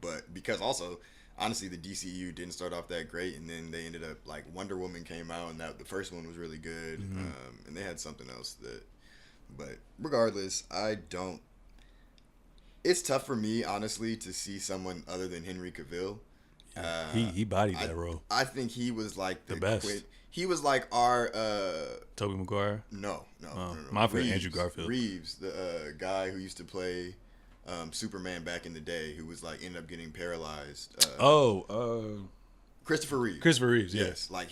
But because also, honestly, the DCU didn't start off that great, and then they ended up, like, Wonder Woman came out, and the first one was really good, and they had something else but regardless, it's tough for me, honestly, to see someone other than Henry Cavill. He bodied that role. I think he was like the best. He was like our Tobey Maguire. No. My favorite, Andrew Garfield. Reeves, the guy who used to play Superman back in the day, who was like ended up getting paralyzed. Christopher Reeves. Christopher Reeves, yes. Like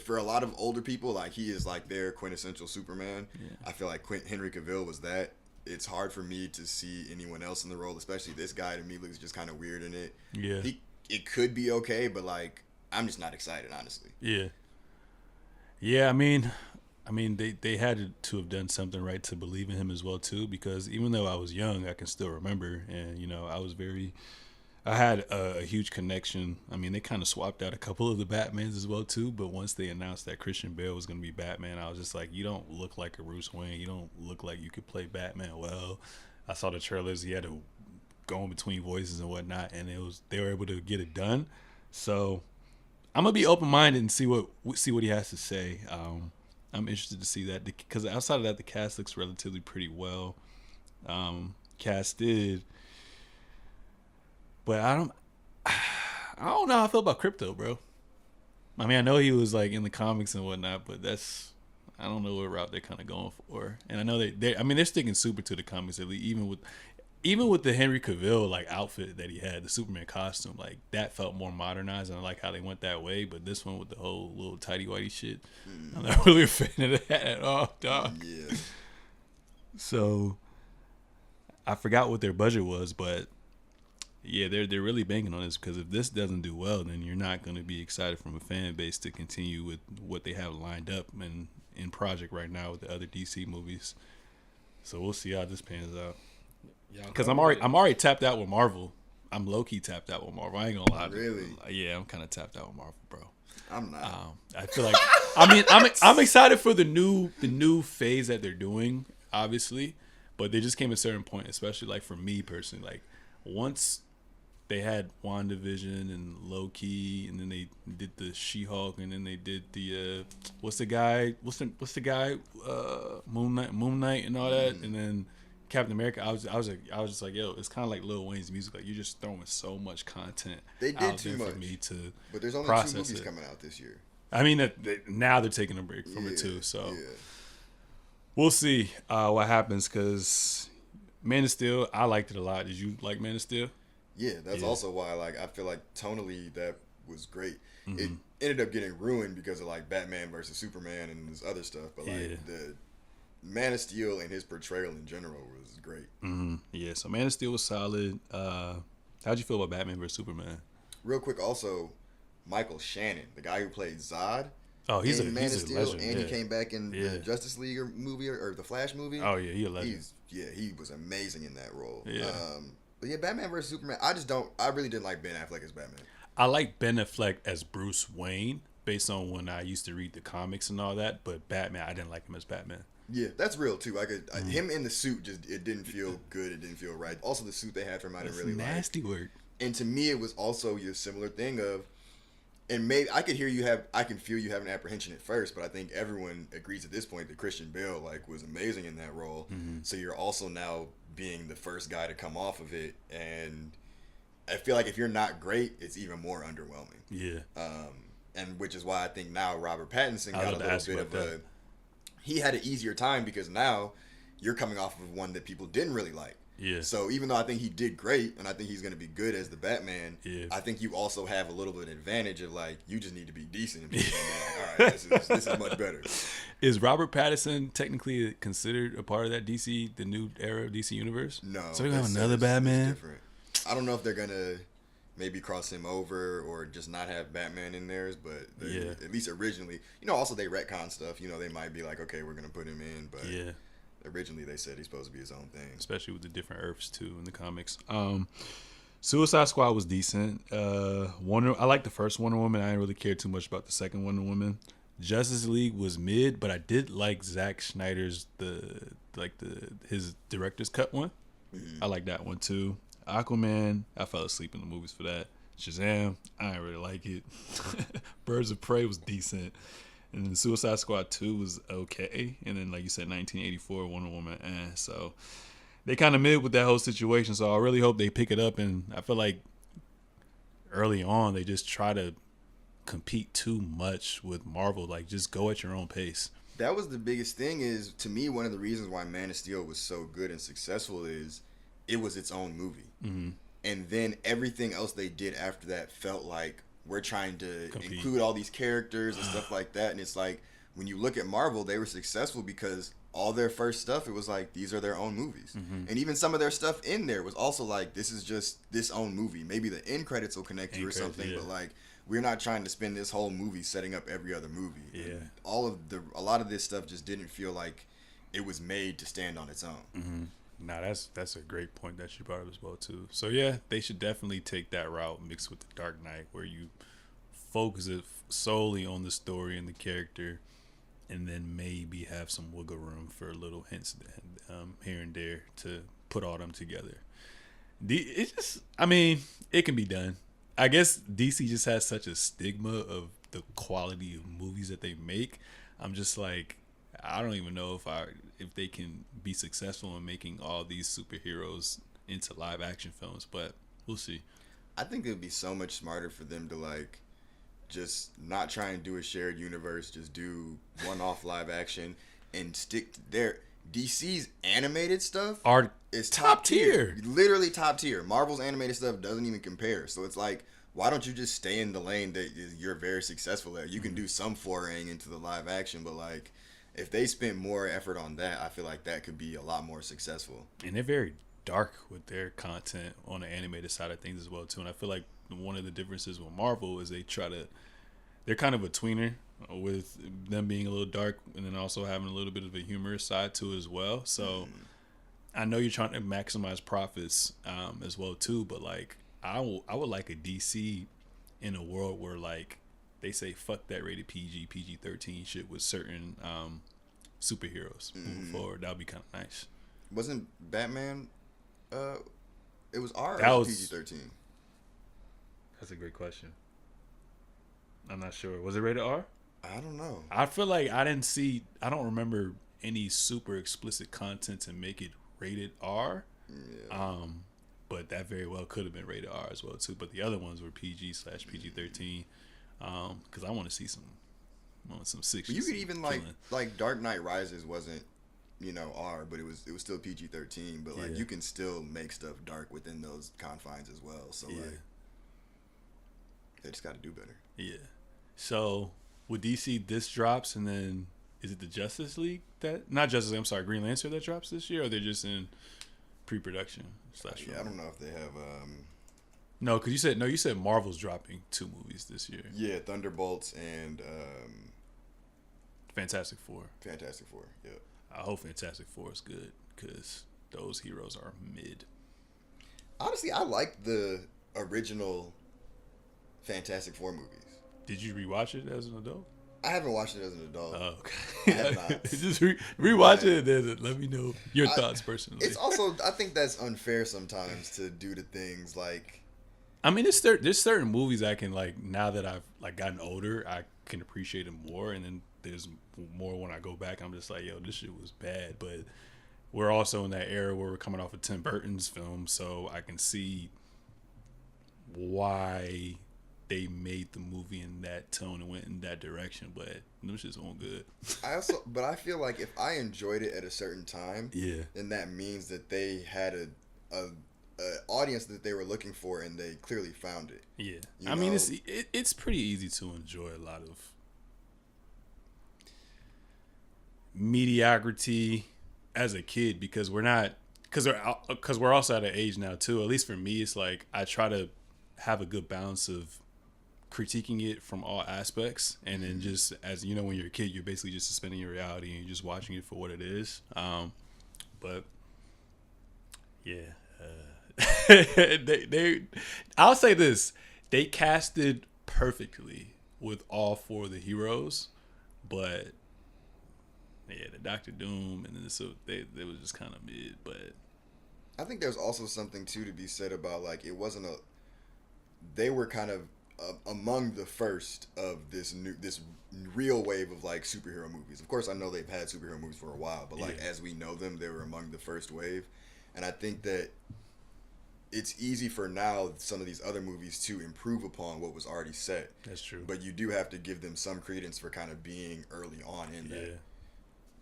for a lot of older people, like he is like their quintessential Superman. Yeah. I feel like Henry Cavill was that. It's hard for me to see anyone else in the role, especially this guy. To me, looks just kind of weird in it. Yeah. It could be okay, but like I'm just not excited, honestly. Yeah. Yeah, I mean, they had to have done something right to believe in him as well too, because even though I was young, I can still remember, and I had a huge connection. I mean, they kind of swapped out a couple of the Batmans as well too, but once they announced that Christian Bale was going to be Batman, I was just like, you don't look like a Bruce Wayne. You don't look like you could play Batman well. I saw the trailers. He had to go in between voices and whatnot, and they were able to get it done. So I'm gonna be open-minded and see what he has to say. I'm interested to see that, because outside of that, the cast looks relatively pretty well casted. But I don't know how I feel about Crypto, bro. I mean, I know he was like in the comics and whatnot, but I don't know what route they're kind of going for. And I know they're sticking super to the comics, at least, even with the Henry Cavill like outfit that he had, the Superman costume, like that felt more modernized, and I like how they went that way. But this one with the whole little tighty whitey shit, I'm not really a fan of that at all, dog. Yeah. So I forgot what their budget was, but yeah, they're really banking on this, because if this doesn't do well, then you're not going to be excited from a fan base to continue with what they have lined up and in project right now with the other DC movies. So we'll see how this pans out. Because I'm already tapped out with Marvel. I'm low key tapped out with Marvel. I ain't gonna lie. Really? Yeah, I'm kind of tapped out with Marvel, bro. I'm not. I feel like I'm excited for the new phase that they're doing, obviously, but they just came at a certain point, especially like for me personally. Like once they had WandaVision and Loki, and then they did the She-Hulk, and then they did the what's the guy Moon Knight and all that, and then Captain America. I was just like, yo, it's kind of like Lil Wayne's music. Like, you're just throwing so much content. They did out too there much for me to but there's only 2 movies coming out this year. I mean, now they're taking a break from it too. So we'll see what happens. Because Man of Steel, I liked it a lot. Did you like Man of Steel? Yeah, that's also why I feel like tonally that was great. It ended up getting ruined because of like Batman versus Superman and this other stuff. But like the Man of Steel and his portrayal in general was great. Yeah, so Man of Steel was solid. How'd you feel about Batman vs Superman? Real quick, also, Michael Shannon, the guy who played Zod. Oh, he's a Steel, legend. And he came back in the Justice League movie or the Flash movie. Oh yeah, he's a legend. He was amazing in that role. Yeah. But yeah, Batman vs Superman. I really didn't like Ben Affleck as Batman. I like Ben Affleck as Bruce Wayne based on when I used to read the comics and all that. But Batman, I didn't like him as Batman. Yeah, that's real too. Him in the suit it didn't feel good. It didn't feel right. Also, the suit they had for him, I didn't really like. Nasty work. And to me, it was also your similar thing of, and maybe I can feel you have an apprehension at first, but I think everyone agrees at this point that Christian Bale was amazing in that role. So you're also now being the first guy to come off of it, and I feel like if you're not great, it's even more underwhelming. Yeah. And which is why I think now Robert Pattinson got a little bit of he had an easier time because now you're coming off of one that people didn't really like. Yeah. So even though I think he did great, and I think he's going to be good as the Batman, Yeah. I think you also have a little bit of advantage of like, you just need to be decent and be like, all right, this is much better. Is Robert Pattinson technically considered a part of that DC, the new era of DC universe? No. So we have another Batman? Different. I don't know if they're going to maybe cross him over or just not have Batman in theirs, but at least originally, also they retcon stuff. They might be like, okay, we're going to put him in, but originally they said he's supposed to be his own thing. Especially with the different Earths, too, in the comics. Suicide Squad was decent. I like the first Wonder Woman. I didn't really care too much about the second Wonder Woman. Justice League was mid, but I did like Zack Snyder's his director's cut one. Mm-hmm. I like that one too. Aquaman, I fell asleep in the movies for that. Shazam, I didn't really like it. Birds of Prey was decent. And then Suicide Squad 2 was okay. And then, like you said, 1984, Wonder Woman, So they kind of mid with that whole situation. So I really hope they pick it up. And I feel like early on, they just try to compete too much with Marvel. Like, just go at your own pace. That was the biggest thing is, to me, one of the reasons why Man of Steel was so good and successful is it was its own movie. Mm-hmm. And then everything else they did after that felt like we're trying to compete. Include all these characters and stuff like that. And it's like, when you look at Marvel, they were successful because all their first stuff, it was like, these are their own movies. Mm-hmm. And even some of their stuff in there was also like, this is just this own movie. Maybe the end credits will connect you or something, but like, we're not trying to spend this whole movie setting up every other movie. Yeah. And a lot of this stuff just didn't feel like it was made to stand on its own. Mm-hmm. Nah, that's a great point that you brought up as well too. So yeah, they should definitely take that route mixed with the Dark Knight, where you focus it solely on the story and the character, and then maybe have some wiggle room for little hints here and there to put all them together. It can be done. I guess DC just has such a stigma of the quality of movies that they make. I'm just like, I don't even know if they can be successful in making all these superheroes into live action films, but we'll see. I think it would be so much smarter for them to like just not try and do a shared universe, just do one-off live action and stick to their DC's animated stuff is top tier. Literally top tier. Marvel's animated stuff doesn't even compare. So it's like, why don't you just stay in the lane that you're very successful at? You can do some foraying into the live action, but like, if they spent more effort on that, I feel like that could be a lot more successful. And they're very dark with their content on the animated side of things as well too. And I feel like one of the differences with Marvel is they're kind of a tweener with them being a little dark and then also having a little bit of a humorous side to it as well. So I know you're trying to maximize profits as well too, but like I would like a DC in a world where like they say fuck that rated PG-13 shit with certain superheroes moving forward. That would be kind of nice. Wasn't Batman? It was R. That was PG-13. That's a great question. I'm not sure. Was it rated R? I don't know. I feel like I don't remember any super explicit content to make it rated R. Yeah. But that very well could have been rated R as well too. But the other ones were PG/PG-13. Because I want to see some sick shit. You could even like Dark Knight Rises wasn't, R, but it was still PG-13. But like you can still make stuff dark within those confines as well. So like they just got to do better. Yeah. So with DC, this drops, and then is it the Justice League Green Lantern that drops this year, or they're just in pre-production / Yeah, I don't know if they have. No, because you said Marvel's dropping 2 movies this year. Yeah, Thunderbolts and Fantastic Four. Fantastic Four. Yeah. I hope Fantastic Four is good because those heroes are mid. Honestly, I like the original Fantastic Four movies. Did you rewatch it as an adult? I haven't watched it as an adult. Oh, okay. I have not. Just rewatch it and then let me know your thoughts personally. It's also, I think that's unfair sometimes to do the things like. I mean, there's certain movies I can like, now that I've like gotten older, I can appreciate them more, and then there's more when I go back, I'm just like, yo, this shit was bad. But we're also in that era where we're coming off of Tim Burton's film, so I can see why they made the movie in that tone and went in that direction, but them shit's all good. But I feel like if I enjoyed it at a certain time, then that means that they had a audience that they were looking for, and they clearly found it. Yeah, You mean, know? it's pretty easy to enjoy a lot of mediocrity as a kid because we're also at an age now too. At least for me, it's like I try to have a good balance of critiquing it from all aspects, and then just as you know, when you're a kid, you're basically just suspending your reality and you're just watching it for what it is. But yeah, I'll say this: they casted perfectly with all four of the heroes, but yeah, the Doctor Doom and then they was just kind of mid. But I think there's also something too to be said about like it wasn't they were kind of among the first of this real wave of like superhero movies. Of course, I know they've had superhero movies for a while, but like as we know them, they were among the first wave. And I think that it's easy for now some of these other movies to improve upon what was already set. that's true. But you do have to give them some credence for kind of being early on in that. Yeah.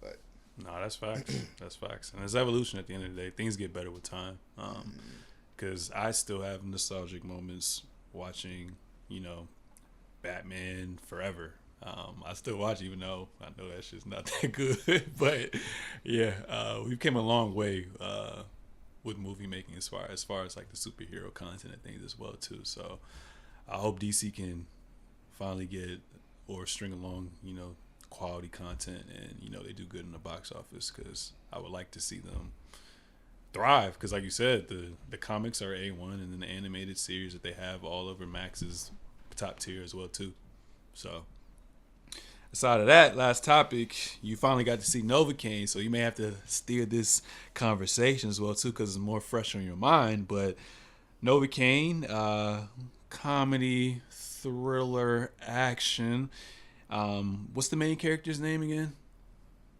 But No, that's facts. That's facts. And it's evolution at the end of the day. Things get better with time. Because I still have nostalgic moments watching, Batman Forever. I still watch even though I know that shit's not that good. But yeah, we've came a long way with movie making as far as like the superhero content and things as well too. So I hope DC can finally get or string along, quality content and they do good in the box office because I would like to see them thrive because like you said the comics are A1 and then the animated series that they have all over Max is top tier as well too. So aside of that, last topic, you finally got to see Novacaine, so you may have to steer this conversation as well too because it's more fresh on your mind. But Novacaine, comedy, thriller, action. What's the main character's name again?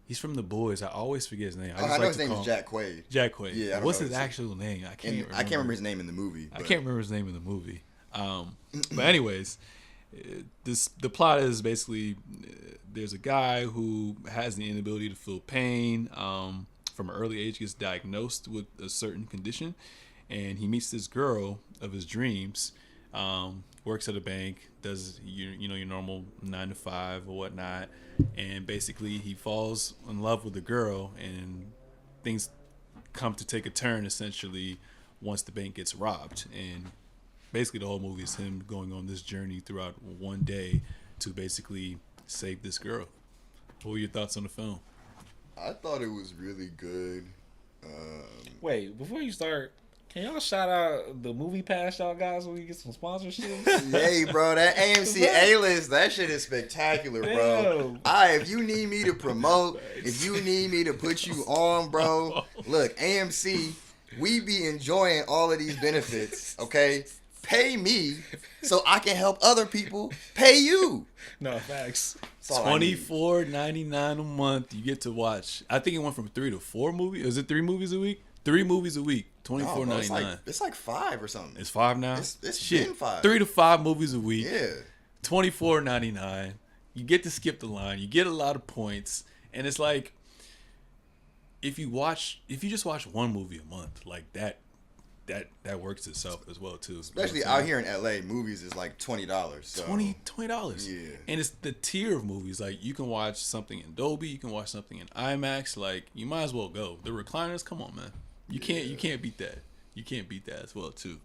He's from The Boys. I always forget his name. I know his name is Jack Quaid. Jack Quaid. Yeah. What's his actual name? I can't remember his name in the movie. I can't remember his name in the movie. But anyways, the plot is basically there's a guy who has the inability to feel pain. From an early age, gets diagnosed with a certain condition, and he meets this girl of his dreams. Works at a bank, does your normal 9 to 5 or whatnot, and basically he falls in love with the girl, and things come to take a turn essentially once the bank gets robbed. And basically the whole movie is him going on this journey throughout one day to basically save this girl. What were your thoughts on the film? I thought it was really good. Wait, before you start, can y'all shout out the movie pass y'all guys when we get some sponsorships? Hey, bro, that AMC A-list, that shit is spectacular, bro. If you need me to promote, if you need me to put you on, bro, look, AMC, we be enjoying all of these benefits, okay? Pay me so I can help other people pay you. No, facts. $24.99 a month. You get to watch. I think it went from 3 to 4 movies. Is it 3 movies a week? 3 movies a week. $24.99. It's like 5 or something. It's 5 now. It's shit. been 5. 3 to 5 movies a week. Yeah. $24.99. You get to skip the line. You get a lot of points, and it's like if you just watch one movie a month, like that works itself as well too. Especially out here in LA, movies is like $20. So. $20. Yeah. And it's the tier of movies. Like you can watch something in Dolby, you can watch something in IMAX. Like you might as well go. The recliners, come on, man. You can't beat that. You can't beat that as well too.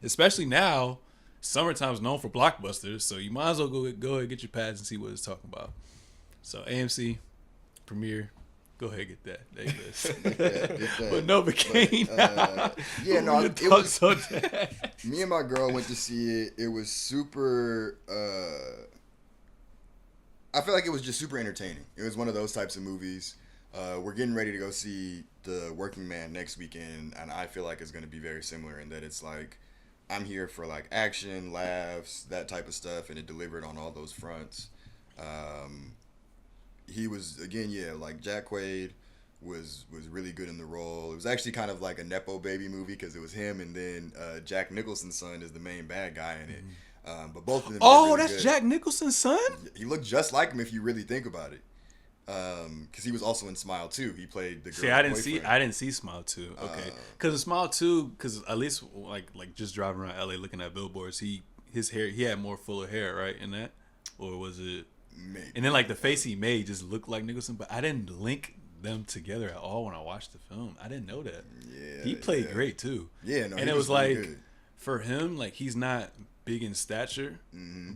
Especially now, summertime's known for blockbusters, so you might as well go ahead and get your pads and see what it's talking about. So AMC, Premiere, go ahead and get that. There you go. But Novacaine. Yeah, no, it was. Me and my girl went to see it. It was super. I feel like it was just super entertaining. It was one of those types of movies. We're getting ready to go see The Working Man next weekend, and I feel like it's going to be very similar in that it's like I'm here for like action, laughs, that type of stuff, and it delivered on all those fronts. He was again, like Jack Quaid was really good in the role. It was actually kind of like a Nepo baby movie because it was him and then Jack Nicholson's son is the main bad guy in it. But both of them. Oh, really that's good. Jack Nicholson's son? He looked just like him if you really think about it. because he was also in Smile 2. He played the girl. See, I didn't see Smile 2. Okay, because in Smile 2, because at least like just driving around LA looking at billboards, he had more fuller hair, right, in that, or was it? Maybe. And then like the face he made just looked like Nicholson, but I didn't link them together at all when I watched the film. I didn't know that. Yeah, he played great too. Yeah, no, and it was like good. For him, like he's not big in stature,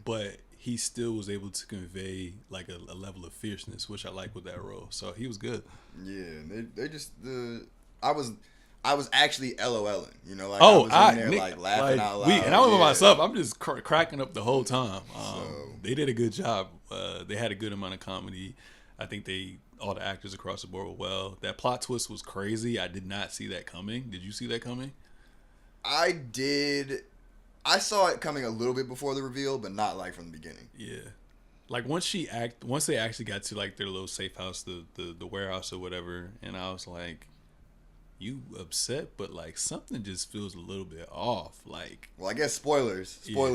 but he still was able to convey like a level of fierceness, which I like with that role. So he was good. Yeah, they just I was actually LOLing, you know, like I was in there like laughing out loud. And I was by myself. I'm just cracking up the whole time. They did a good job. They had a good amount of comedy. I think all the actors across the board were well. That plot twist was crazy. I did not see that coming. Did you see that coming? I did. I saw it coming a little bit before the reveal, but not like from the beginning. Yeah, like once they actually got to like their little safe house, the warehouse or whatever, and I was like, you upset, but like something just feels a little bit off. Like, well, I guess spoiler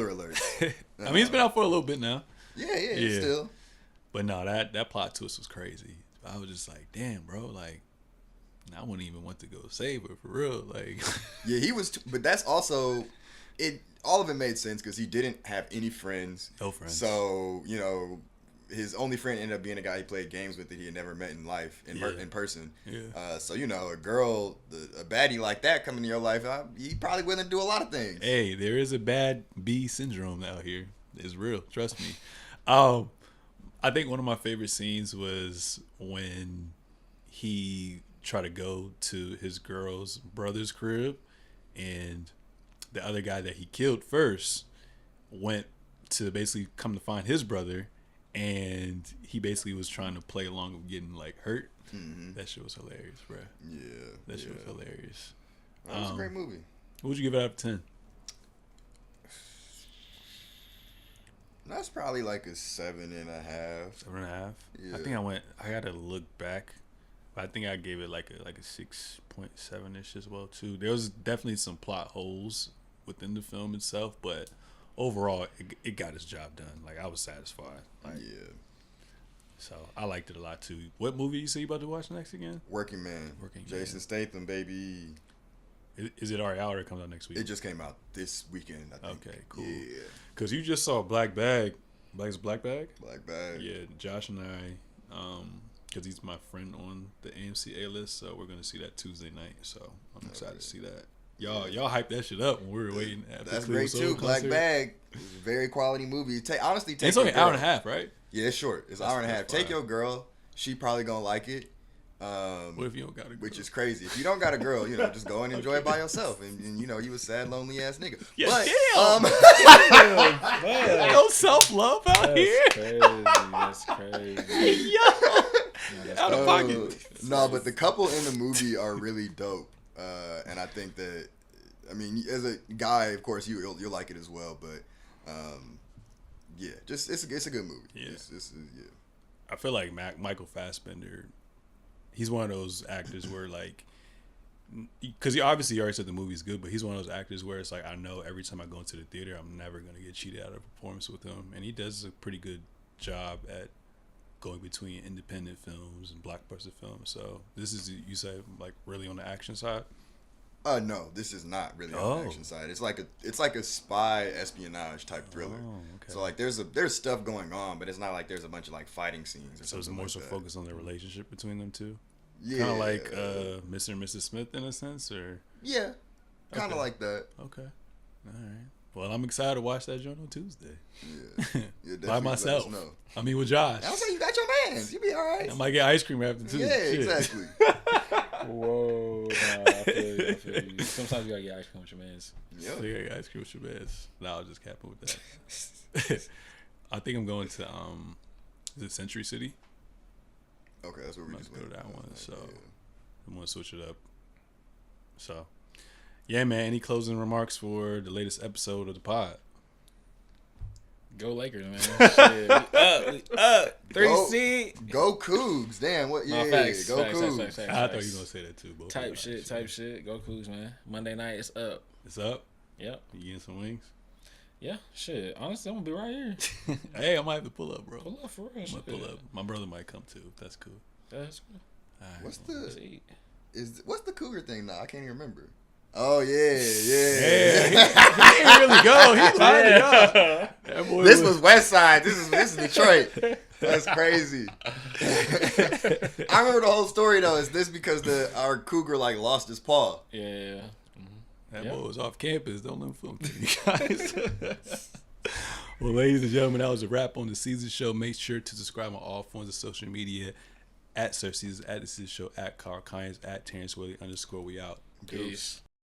alert. I mean, it's been out for a little bit now. Yeah. Still. But no, that plot twist was crazy. I was just like, damn, bro, like, I wouldn't even want to go save her for real. Like, yeah, he was, but that's also it. All of it made sense because he didn't have any friends. No friends. So you know, his only friend ended up being a guy he played games with that he had never met in life in person. Yeah. So you know, a baddie like that coming to your life, he probably willing to do a lot of things. Hey, there is a bad B syndrome out here. It's real. Trust me. I think one of my favorite scenes was when he tried to go to his girl's brother's crib, and the other guy that he killed first went to basically come to find his brother, and he basically was trying to play along with getting like hurt. Mm-hmm. That shit was hilarious, bro. Yeah, that shit was hilarious. That was a great movie. What would you give it out of 10? That's probably like a 7.5. 7.5. Yeah. I think I gotta look back, but I think I gave it like a 6.7ish as well too. There was definitely some plot holes within the film itself, but overall it got its job done. Like I was satisfied. Like, yeah. So I liked it a lot too. What movie you say you about to watch next again? Working Man. Jason Statham, baby. Is it already out or it comes out next week? It just came out this weekend, I think. Okay, cool. Yeah. Because you just saw Black Bag. Black Bag? Black Bag. Yeah, Josh and I, because he's my friend on the AMC A-list, so we're going to see that Tuesday night. So I'm excited to see that. Y'all hyped that shit up when we were waiting. That's great too. Black Bag is a very quality movie. Honestly, it's only an hour and a half, right? Yeah, it's short. It's an hour and a half. Take your girl. She probably going to like it. What if you don't got a girl? Which is crazy. If you don't got a girl, just go and enjoy it by yourself. And you a sad, lonely ass nigga. Yeah, but, damn. No self-love out here. That's crazy. Yo. Out of pocket. No, but the couple in the movie are really dope. And I think that, I mean, as a guy, of course, you'll like it as well. But, yeah, just it's a good movie. Yeah. Yeah. I feel like Michael Fassbender, he's one of those actors where like, because he obviously already said the movie's good, but he's one of those actors where it's like, I know every time I go into the theater, I'm never going to get cheated out of a performance with him. And he does a pretty good job at going between independent films and blockbuster films. So this is, you say, like really on the action side? No, this is not really on the action side. It's like a spy espionage type thriller. Okay. So like there's stuff going on, but it's not like there's a bunch of like fighting scenes. So it's more so focused on the relationship between them two. Yeah, kind of like Mr. and Mrs. Smith in a sense, or yeah, kind of like that. Okay, all right. Well, I'm excited to watch that joint on Tuesday. Yeah, by myself. I mean, with Josh. I was saying you got your mans. You be all right. I might get ice cream after too. Yeah, exactly. Whoa, nah, I feel you. Sometimes you gotta get ice cream with your mans. Yeah, you gotta get ice cream with your mans. No, I'll just cap it with that. I think I'm going to is it Century City? Okay, that's what we just go to that one. Night, so yeah. I'm gonna switch it up. So yeah, man. Any closing remarks for the latest episode of the pod? Go Lakers, man. Shit. We up. 3 seed. Go Cougs. Damn, what? Yeah, facts, go Cougs. I thought you were gonna say that too. Both type shit. Go Cougs, man. Monday night, it's up. It's up. Yep. You getting some wings? Yeah, shit. Honestly, I'm gonna be right here. Hey, I might have to pull up, bro. Pull up for real. I'm Shit. gonna pull up. My brother might come too. That's cool. That's cool. All right. What's the cougar thing now? I can't even remember. Oh yeah. He didn't really go. He lined it up. That boy This was West Side. This is Detroit. That's crazy. I remember the whole story though. Is this because our cougar like lost his paw? Yeah. That boy was off campus. Don't let him film to you guys. Well, ladies and gentlemen, that was a wrap on the Seezus Show. Make sure to subscribe on all forms of social media at Sir Seezus, at the Seezus Show, at Carl Conyers, at Terrence Whaley _ we out. Peace.